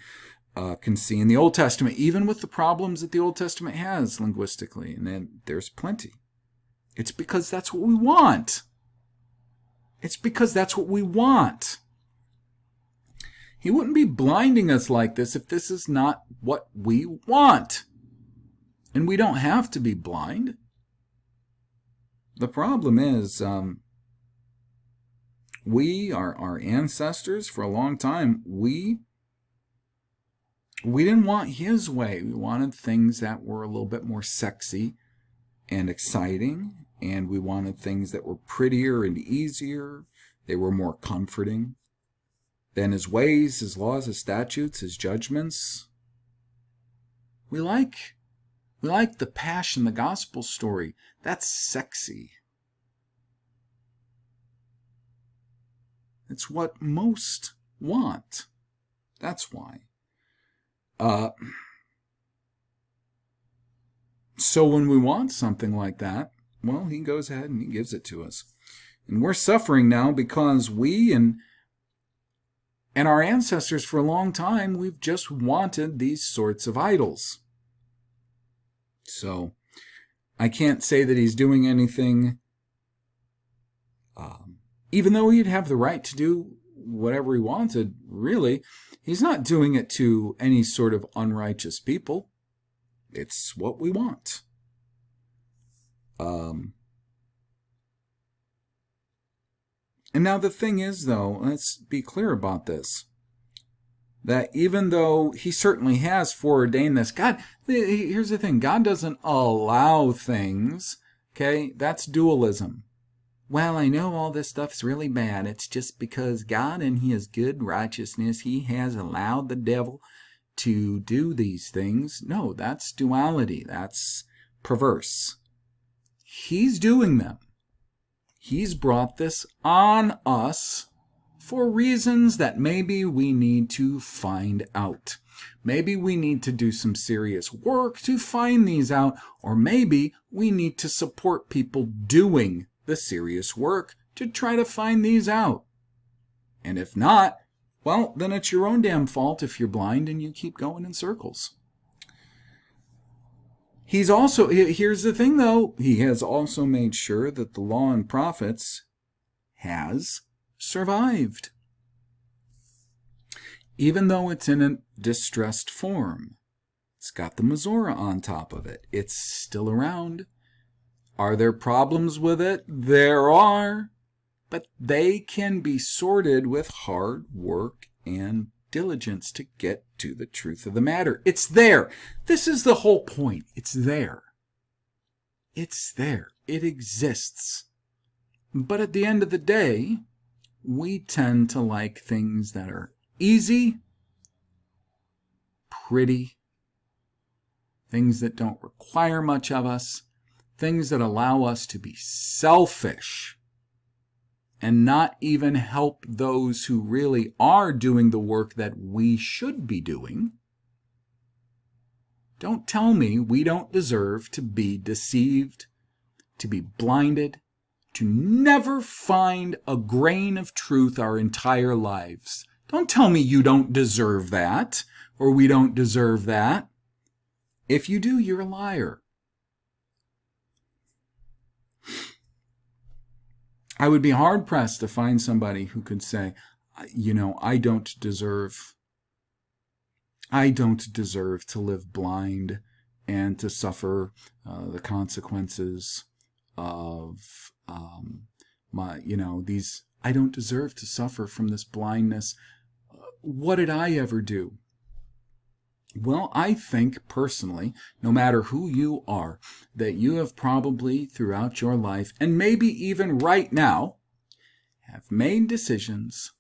Speaker 1: can see in the Old Testament, even with the problems that the Old Testament has linguistically? And then there's plenty. It's because that's what we want. It's because that's what we want. He wouldn't be blinding us like this if this is not what we want. And we don't have to be blind. The problem is, our ancestors, for a long time, we didn't want his way. We wanted things that were a little bit more sexy and exciting, and we wanted things that were prettier and easier. They were more comforting than his ways, his laws, his statutes, his judgments. We like the passion, the gospel story. That's sexy. It's what most want. That's why. So when we want something like that, well, he goes ahead and he gives it to us. And we're suffering now because we and our ancestors for a long time, we've just wanted these sorts of idols. So I can't say that he's doing anything, even though he'd have the right to do whatever he wanted, really. He's not doing it to any sort of unrighteous people. It's what we want. And now the thing is, though, let's be clear about this, that even though he certainly has foreordained this, here's the thing, God doesn't allow things, okay? That's dualism. Well, I know all this stuff's really bad. It's just because God in his good righteousness, he has allowed the devil to do these things. No, that's duality. That's perverse. He's doing them. He's brought this on us for reasons that maybe we need to find out. Maybe we need to do some serious work to find these out, or maybe we need to support people doing the serious work to try to find these out. And if not, well, then it's your own damn fault if you're blind and you keep going in circles. He's also, here's the thing though, he has also made sure that the law and prophets has survived. even though it's in a distressed form. It's got the Misora on top of it. It's still around. Are there problems with it? There are. But they can be sorted with hard work and diligence to get to the truth of the matter. It's there. This is the whole point. It's there. It's there. It exists. But at the end of the day, we tend to like things that are easy, pretty, things that don't require much of us, things that allow us to be selfish and not even help those who really are doing the work that we should be doing. Don't tell me we don't deserve to be deceived, to be blinded, to never find a grain of truth our entire lives. Don't tell me you don't deserve that, or we don't deserve that. If you do, you're a liar. I would be hard-pressed to find somebody who could say, I don't deserve to live blind and to suffer the consequences of I don't deserve to suffer from this blindness. What did I ever do? Well, I think personally, no matter who you are, that you have probably throughout your life, and maybe even right now, have made decisions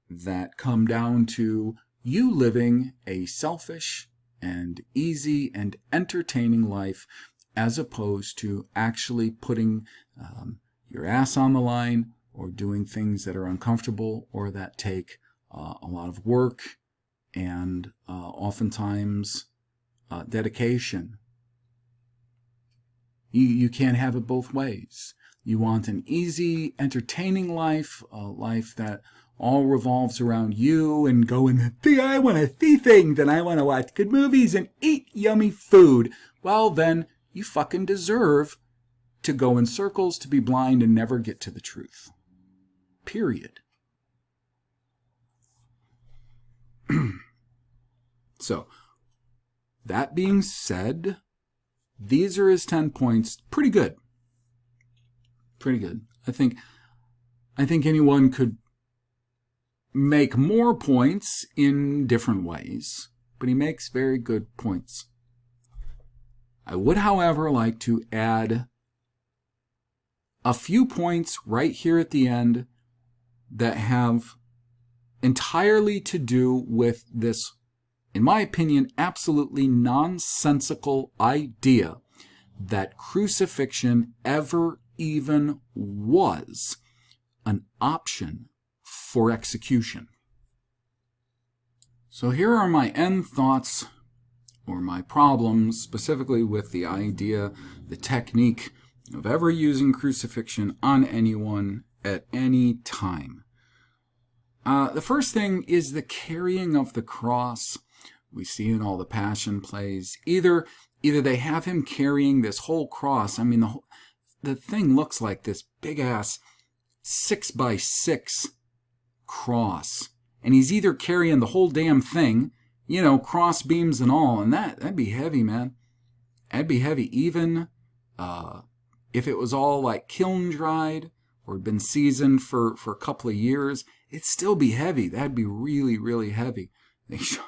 Speaker 1: that come down to you living a selfish and easy and entertaining life, as opposed to actually putting your ass on the line or doing things that are uncomfortable or that take a lot of work and oftentimes dedication. You can't have it both ways. You want an easy, entertaining life, a life that all revolves around you and going, I want to see things and I want to watch good movies and eat yummy food. Well, then you fucking deserve to go in circles, to be blind and never get to the truth. Period. So, that being said, these are his 10 points. Pretty good. Pretty good. I think anyone could make more points in different ways, but he makes very good points. I would, however, like to add a few points right here at the end that have entirely to do with this, in my opinion, absolutely nonsensical idea that crucifixion ever even was an option for execution. So here are my end thoughts, or my problems, specifically with the idea, the technique of ever using crucifixion on anyone at any time. The first thing is the carrying of the cross. We see in all the Passion plays. Either they have him carrying this whole cross. I mean, the thing looks like this big-ass 6x6 cross. And he's either carrying the whole damn thing, cross beams and all, and that'd be heavy, man. That'd be heavy. Even if it was all like kiln dried or had been seasoned for a couple of years, it'd still be heavy. That'd be really, really heavy. They show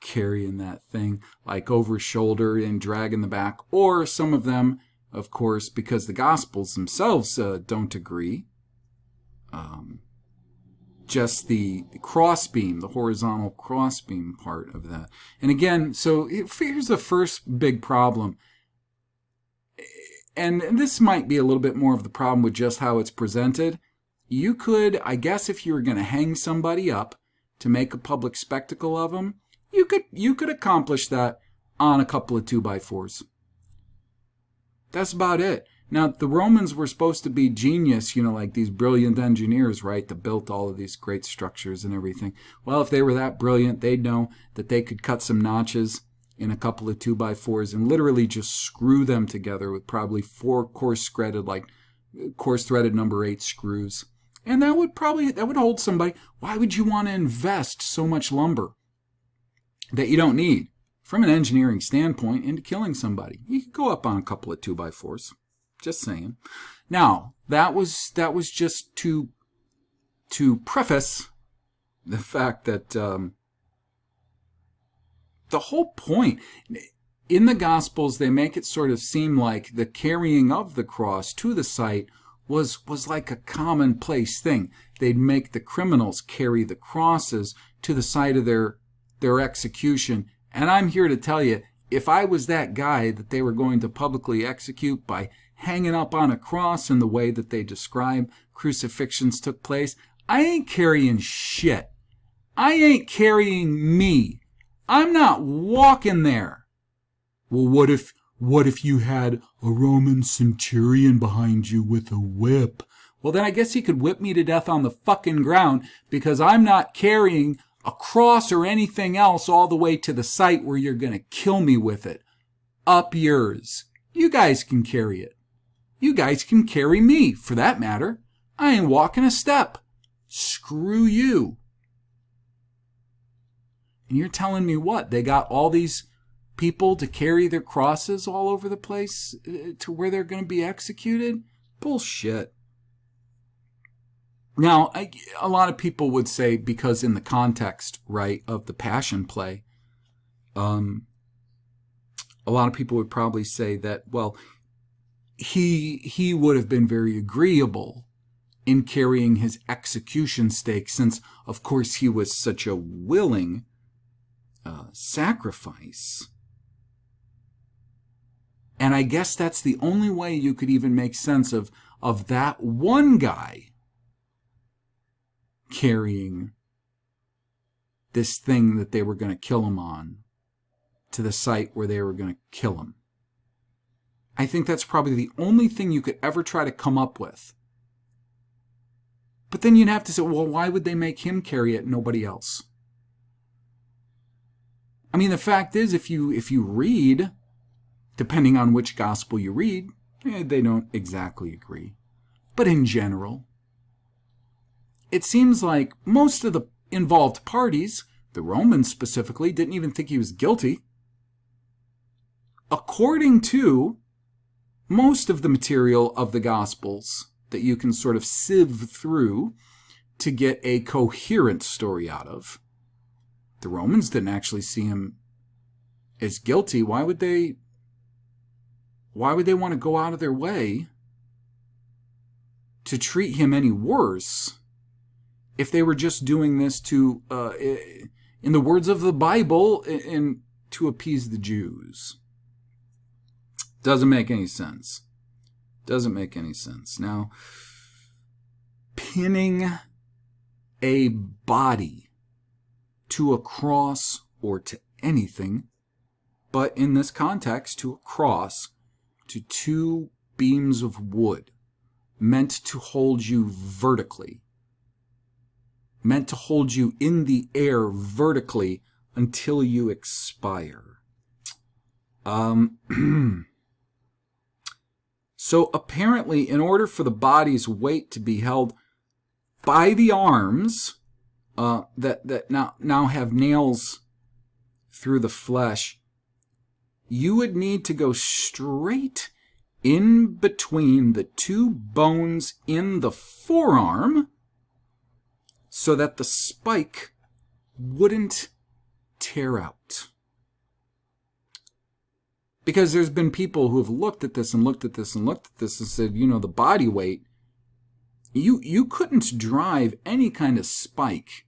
Speaker 1: carrying that thing like over his shoulder and dragging the back. Or some of them, of course, because the Gospels themselves don't agree, just the crossbeam, the horizontal crossbeam part of that. And again, so here's the first big problem. And this might be a little bit more of the problem with just how it's presented. You could, I guess, if you were going to hang somebody up to make a public spectacle of them, you could accomplish that on a couple of 2x4s. That's about it. Now, the Romans were supposed to be genius, like these brilliant engineers, right, that built all of these great structures and everything. Well, if they were that brilliant, they'd know that they could cut some notches in a couple of 2x4s and literally just screw them together with probably 4 coarse threaded number 8 screws. And that would hold somebody. Why would you want to invest so much lumber that you don't need from an engineering standpoint into killing somebody? You could go up on a couple of 2x4s. Just saying. Now, that was just to preface the fact that the whole point in the Gospels, they make it sort of seem like the carrying of the cross to the site was like a commonplace thing. They'd make the criminals carry the crosses to the site of their execution. And I'm here to tell you, if I was that guy that they were going to publicly execute by hanging up on a cross in the way that they describe crucifixions took place, I ain't carrying shit. I ain't carrying me. I'm not walking there. Well, what if you had a Roman centurion behind you with a whip? Well, then I guess he could whip me to death on the fucking ground, because I'm not carrying a cross or anything else all the way to the site where you're going to kill me with it. Up yours. You guys can carry it. You guys can carry me, for that matter. I ain't walking a step. Screw you. And you're telling me what? They got all these people to carry their crosses all over the place to where they're going to be executed? Bullshit. Now, a lot of people would say, because in the context, right, of the Passion Play, a lot of people would probably say that, well, he would have been very agreeable in carrying his execution stake, since, of course, he was such a willing sacrifice. And I guess that's the only way you could even make sense of that one guy carrying this thing that they were going to kill him on to the site where they were going to kill him. I think that's probably the only thing you could ever try to come up with. But then you'd have to say, well, why would they make him carry it and nobody else? I mean, the fact is, if you read, depending on which gospel you read, they don't exactly agree. But in general, it seems like most of the involved parties, the Romans specifically, didn't even think he was guilty. According to most of the material of the Gospels that you can sort of sieve through to get a coherent story out of, the Romans didn't actually see him as guilty. Why would they want to go out of their way to treat him any worse if they were just doing this to, in the words of the Bible, to appease the Jews? Doesn't make any sense. Doesn't make any sense. Now, pinning a body to a cross or to anything, but in this context, to a cross, to two beams of wood, meant to hold you vertically, meant to hold you in the air vertically until you expire. So apparently, in order for the body's weight to be held by the arms that now have nails through the flesh, you would need to go straight in between the two bones in the forearm so that the spike wouldn't tear out. Because there's been people who have looked at this and looked at this and looked at this and said, the body weight, you couldn't drive any kind of spike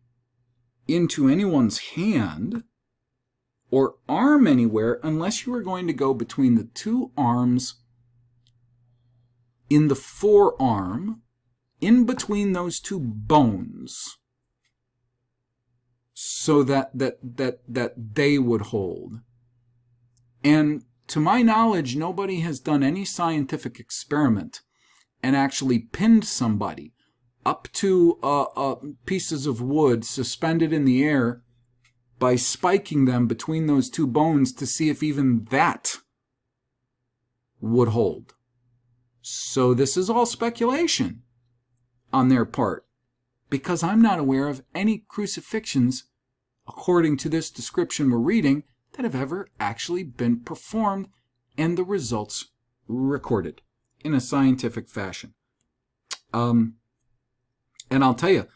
Speaker 1: into anyone's hand or arm anywhere unless you were going to go between the two arms in the forearm, in between those two bones, so that they would hold. And to my knowledge, nobody has done any scientific experiment and actually pinned somebody up to pieces of wood suspended in the air by spiking them between those two bones to see if even that would hold. So this is all speculation on their part. because I'm not aware of any crucifixions, according to this description we're reading, that have ever actually been performed and the results recorded in a scientific fashion. And I'll tell you,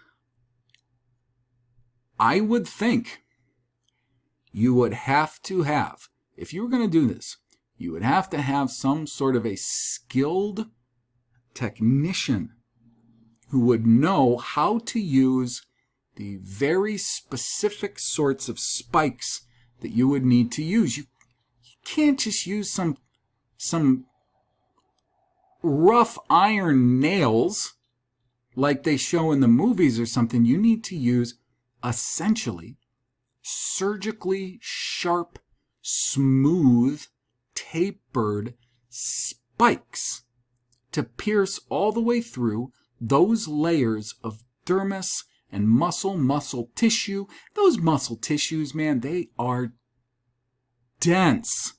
Speaker 1: I would think you would have to have, if you were going to do this, you would have to have some sort of a skilled technician who would know how to use the very specific sorts of spikes that you would need to use. You can't just use some rough iron nails like they show in the movies or something. You need to use essentially surgically sharp, smooth, tapered spikes to pierce all the way through those layers of dermis and muscle tissue. Those muscle tissues, man, they are dense.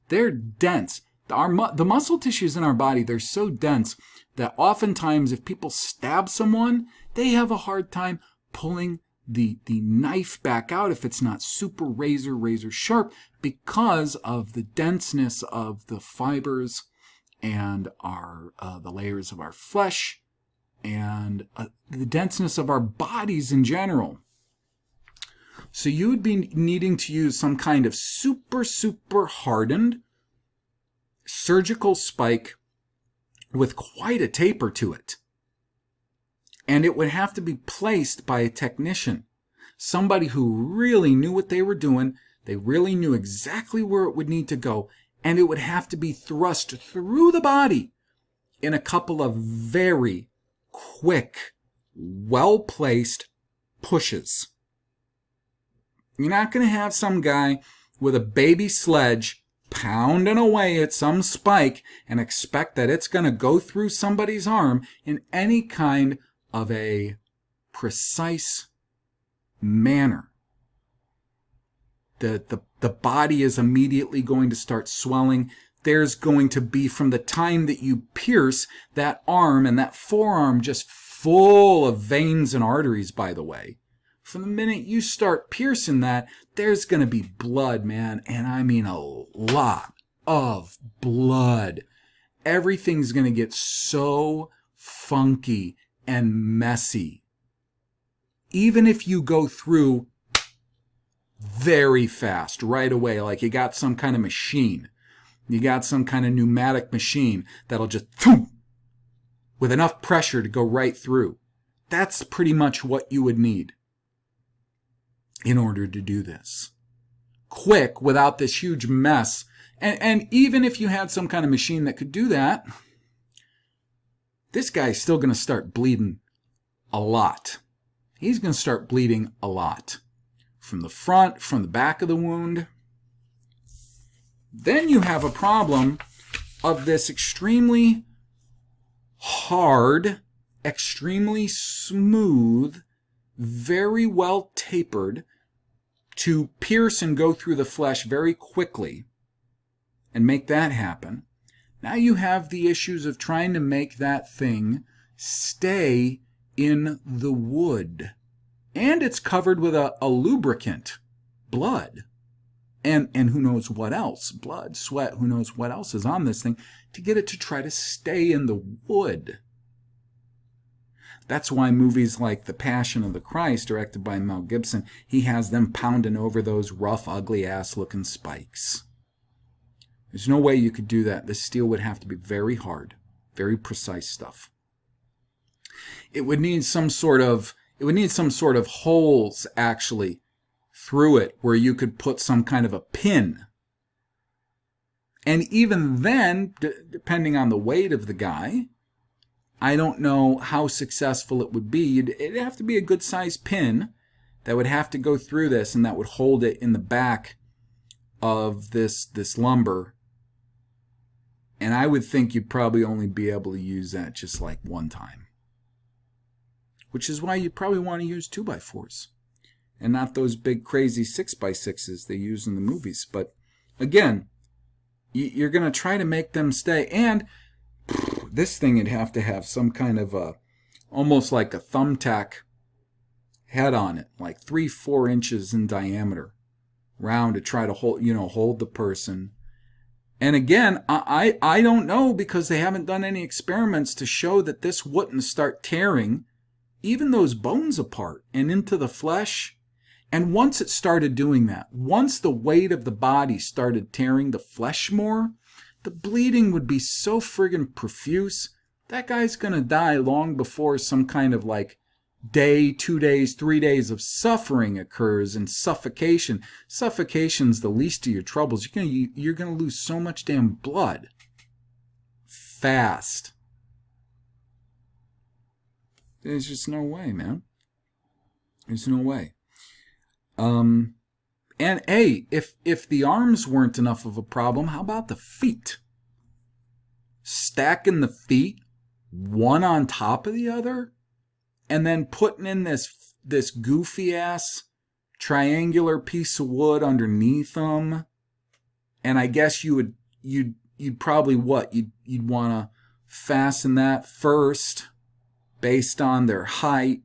Speaker 1: They're dense. The muscle tissues in our body, they're so dense that oftentimes if people stab someone, they have a hard time pulling the knife back out if it's not super razor sharp, because of the denseness of the fibers and the layers of our flesh and the denseness of our bodies in general. So you would be needing to use some kind of super hardened surgical spike with quite a taper to it. And it would have to be placed by a technician, somebody who really knew what they were doing. They really knew exactly where it would need to go, and it would have to be thrust through the body in a couple of very quick, well-placed pushes. You're not going to have some guy with a baby sledge pounding away at some spike and expect that it's going to go through somebody's arm in any kind of a precise manner. The body is immediately going to start swelling. There's going to be, from the time that you pierce that arm, and that forearm just full of veins and arteries, by the way, from the minute you start piercing that, there's going to be blood, man, and I mean a lot of blood. Everything's going to get so funky and messy. Even if you go through very fast right away, like you got some kind of machine, you got some kind of pneumatic machine that'll just, with enough pressure to go right through. That's pretty much what you would need in order to do this. Quick, without this huge mess. And even if you had some kind of machine that could do that, this guy's still going to start bleeding a lot. He's going to start bleeding a lot. From the front, from the back of the wound. Then you have a problem of this extremely hard, extremely smooth, very well tapered to pierce and go through the flesh very quickly and make that happen. Now you have the issues of trying to make that thing stay in the wood. And it's covered with a lubricant, blood, and who knows what else, blood, sweat, who knows what else is on this thing, to get it to try to stay in the wood. That's why movies like The Passion of the Christ, directed by Mel Gibson, he has them pounding over those rough, ugly-ass looking spikes. There's no way you could do that. The steel would have to be very hard, very precise stuff. It would need some sort of holes, actually, through it where you could put some kind of a pin. And even then, depending on the weight of the guy, I don't know how successful it would be. It'd have to be a good-sized pin that would have to go through this, and that would hold it in the back of this lumber. And I would think you'd probably only be able to use that just like one time. Which is why you'd probably want to use 2x4s and not those big crazy 6x6s they use in the movies. But again, you're going to try to make them stay. And this thing would have to have some kind of almost like a thumbtack head on it, like 3-4 inches in diameter, round, to try to hold the person. And again, I don't know, because they haven't done any experiments to show that this wouldn't start tearing even those bones apart and into the flesh. And once it started doing that, once the weight of the body started tearing the flesh more, the bleeding would be so friggin' profuse, that guy's gonna die long before some kind of like day, 2 days, 3 days of suffering occurs, and suffocation. Suffocation's the least of your troubles. You're gonna lose so much damn blood fast. There's just no way, man. There's no way. And hey, if the arms weren't enough of a problem, how about the feet? Stacking the feet one on top of the other, and then putting in this goofy ass triangular piece of wood underneath them. And I guess you'd probably you'd want to fasten that first based on their height,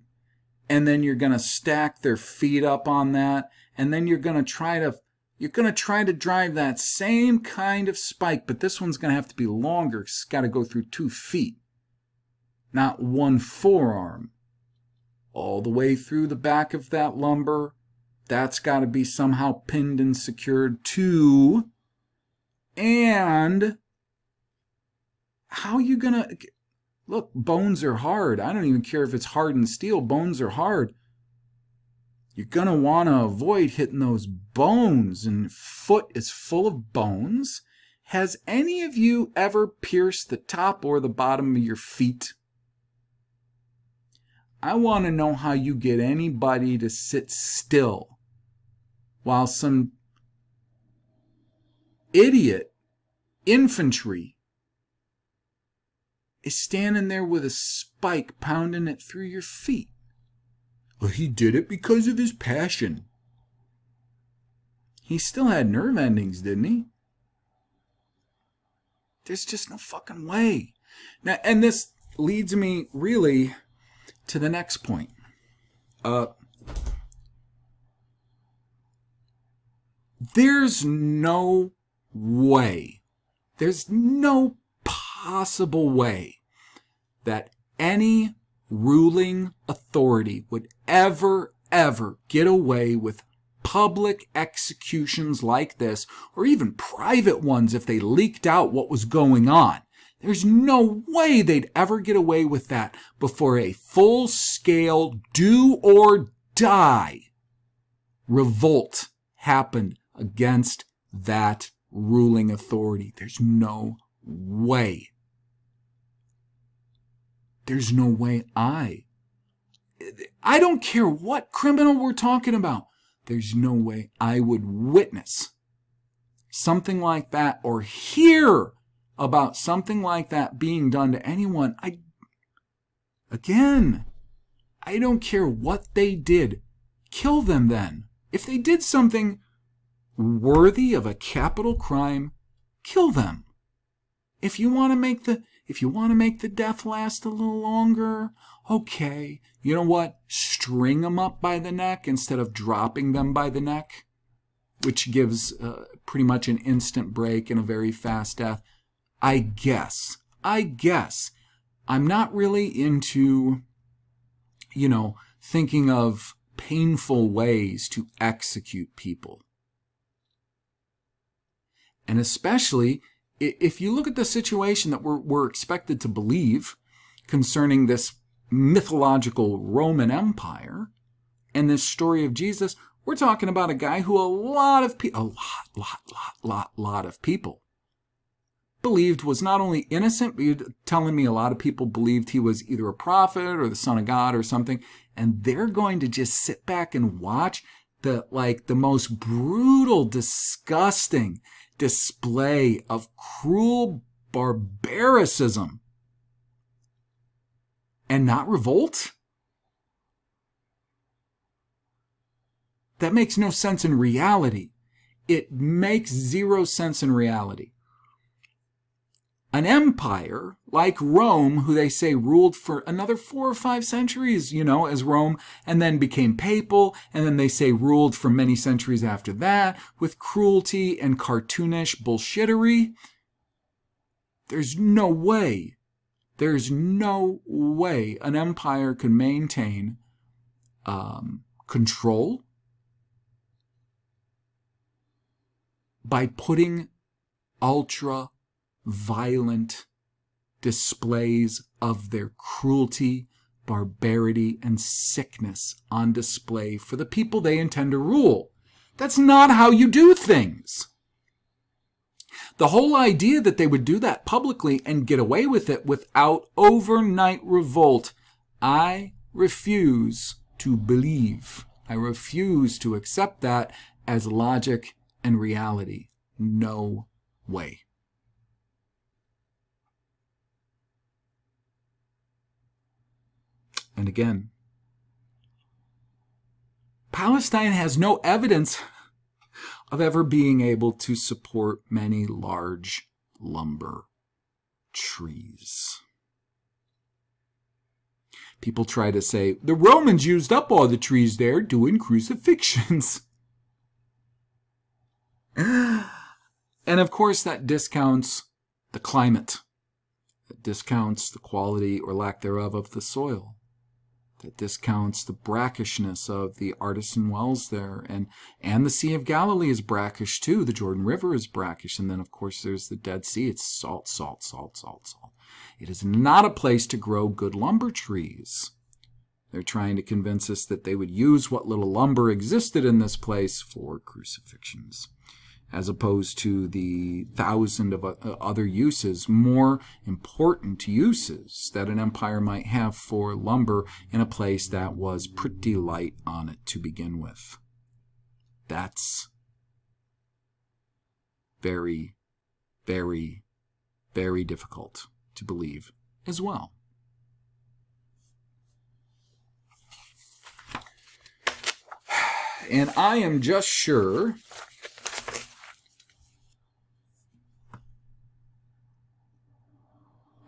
Speaker 1: and then you're going to stack their feet up on that, and then you're going to try to drive that same kind of spike, but this one's going to have to be longer. It's got to go through 2 feet, not 1 forearm, all the way through the back of that lumber. That's got to be somehow pinned and secured too. And how are you going to... Look, bones are hard. I don't even care if it's hardened steel. Bones are hard. You're going to want to avoid hitting those bones, and foot is full of bones. Has any of you ever pierced the top or the bottom of your feet? I want to know how you get anybody to sit still while some idiot infantry is standing there with a spike pounding it through your feet. Well, he did it because of his passion. He still had nerve endings, didn't he? There's just no fucking way. Now, and this leads me really to the next point. There's no way, there's no possible way that any ruling authority would ever get away with public executions like this, or even private ones if they leaked out what was going on. There's no way they'd ever get away with that before a full-scale do or die revolt happened against that ruling authority. There's no way. There's no way I don't care what criminal we're talking about. There's no way I would witness something like that or hear about something like that being done to anyone. I don't care what they did. Kill them then. If they did something worthy of a capital crime, kill them. If you want to make the death last a little longer, okay. You know what? String them up by the neck instead of dropping them by the neck, which gives pretty much an instant break and a very fast death. I guess. I'm not really into, thinking of painful ways to execute people. And especially if you look at the situation that we're expected to believe concerning this mythological Roman Empire and this story of Jesus, we're talking about a guy who a lot of people believed was not only innocent, but you're telling me a lot of people believed he was either a prophet or the son of God or something, and they're going to just sit back and watch the most brutal, disgusting display of cruel barbaricism and not revolt? That makes no sense in reality. It makes zero sense in reality. an empire like Rome, who they say ruled for another 4 or 5 centuries, as Rome, and then became papal, and then they say ruled for many centuries after that with cruelty and cartoonish bullshittery. There's no way an empire can maintain control by putting ultra violent displays of their cruelty, barbarity, and sickness on display for the people they intend to rule. That's not how you do things. The whole idea that they would do that publicly and get away with it without overnight revolt, I refuse to believe. I refuse to accept that as logic and reality. No way. And again, Palestine has no evidence of ever being able to support many large lumber trees. People try to say, the Romans used up all the trees there doing crucifixions. And of course that discounts the climate. It discounts the quality or lack thereof of the soil. That discounts the brackishness of the artisan wells there. And the Sea of Galilee is brackish too. The Jordan River is brackish. And then, of course, there's the Dead Sea. It's salt, salt, salt, salt, salt. It is not a place to grow good lumber trees. They're trying to convince us that they would use what little lumber existed in this place for crucifixions, as opposed to the 1,000 of other uses, more important uses that an empire might have for lumber in a place that was pretty light on it to begin with. That's very, very, very difficult to believe as well. And I am just sure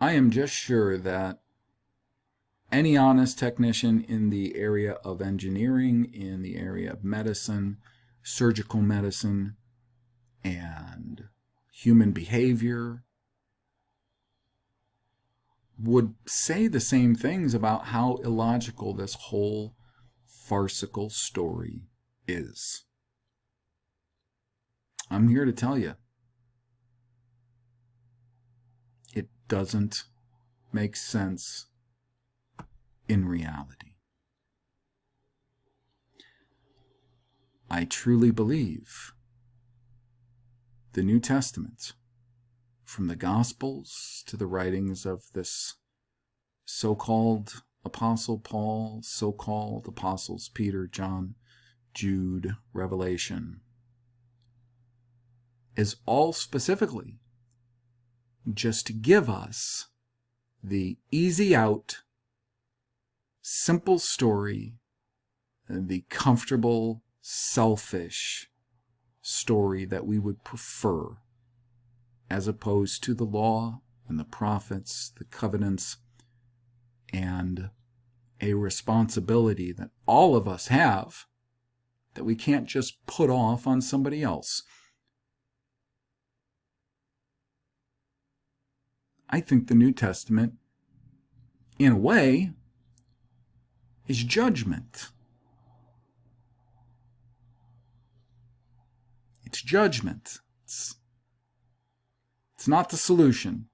Speaker 1: that any honest technician in the area of engineering, in the area of medicine, surgical medicine, and human behavior would say the same things about how illogical this whole farcical story is. I'm here to tell you, it doesn't make sense in reality. I truly believe the New Testament, from the Gospels to the writings of this so-called Apostle Paul, so-called Apostles Peter, John, Jude, Revelation, is all specifically just to give us the easy out, simple story, the comfortable, selfish story that we would prefer, as opposed to the law and the prophets, the covenants, and a responsibility that all of us have that we can't just put off on somebody else. I think the New Testament, in a way, is judgment. It's judgment. It's not the solution.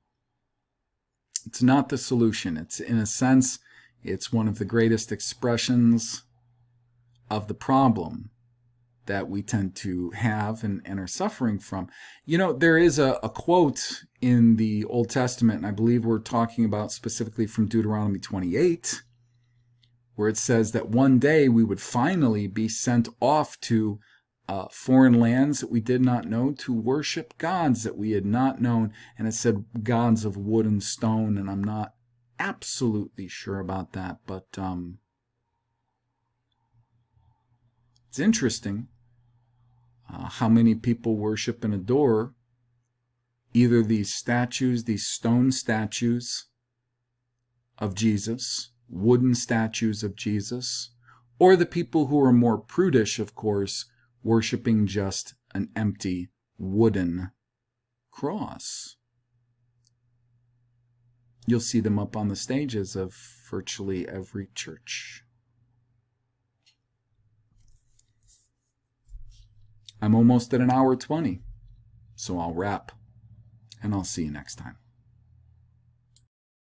Speaker 1: It's not the solution. It's, in a sense, it's one of the greatest expressions of the problem that we tend to have and are suffering from. You know, there is a quote in the Old Testament, and I believe we're talking about specifically from Deuteronomy 28, where it says that one day we would finally be sent off to foreign lands that we did not know, to worship gods that we had not known. And it said gods of wood and stone, and I'm not absolutely sure about that, but it's interesting how many people worship and adore either these statues, these stone statues of Jesus, wooden statues of Jesus, or the people who are more prudish, of course, worshiping just an empty wooden cross. You'll see them up on the stages of virtually every church. I'm almost at 1 hour 20, so I'll wrap, and I'll see you next time.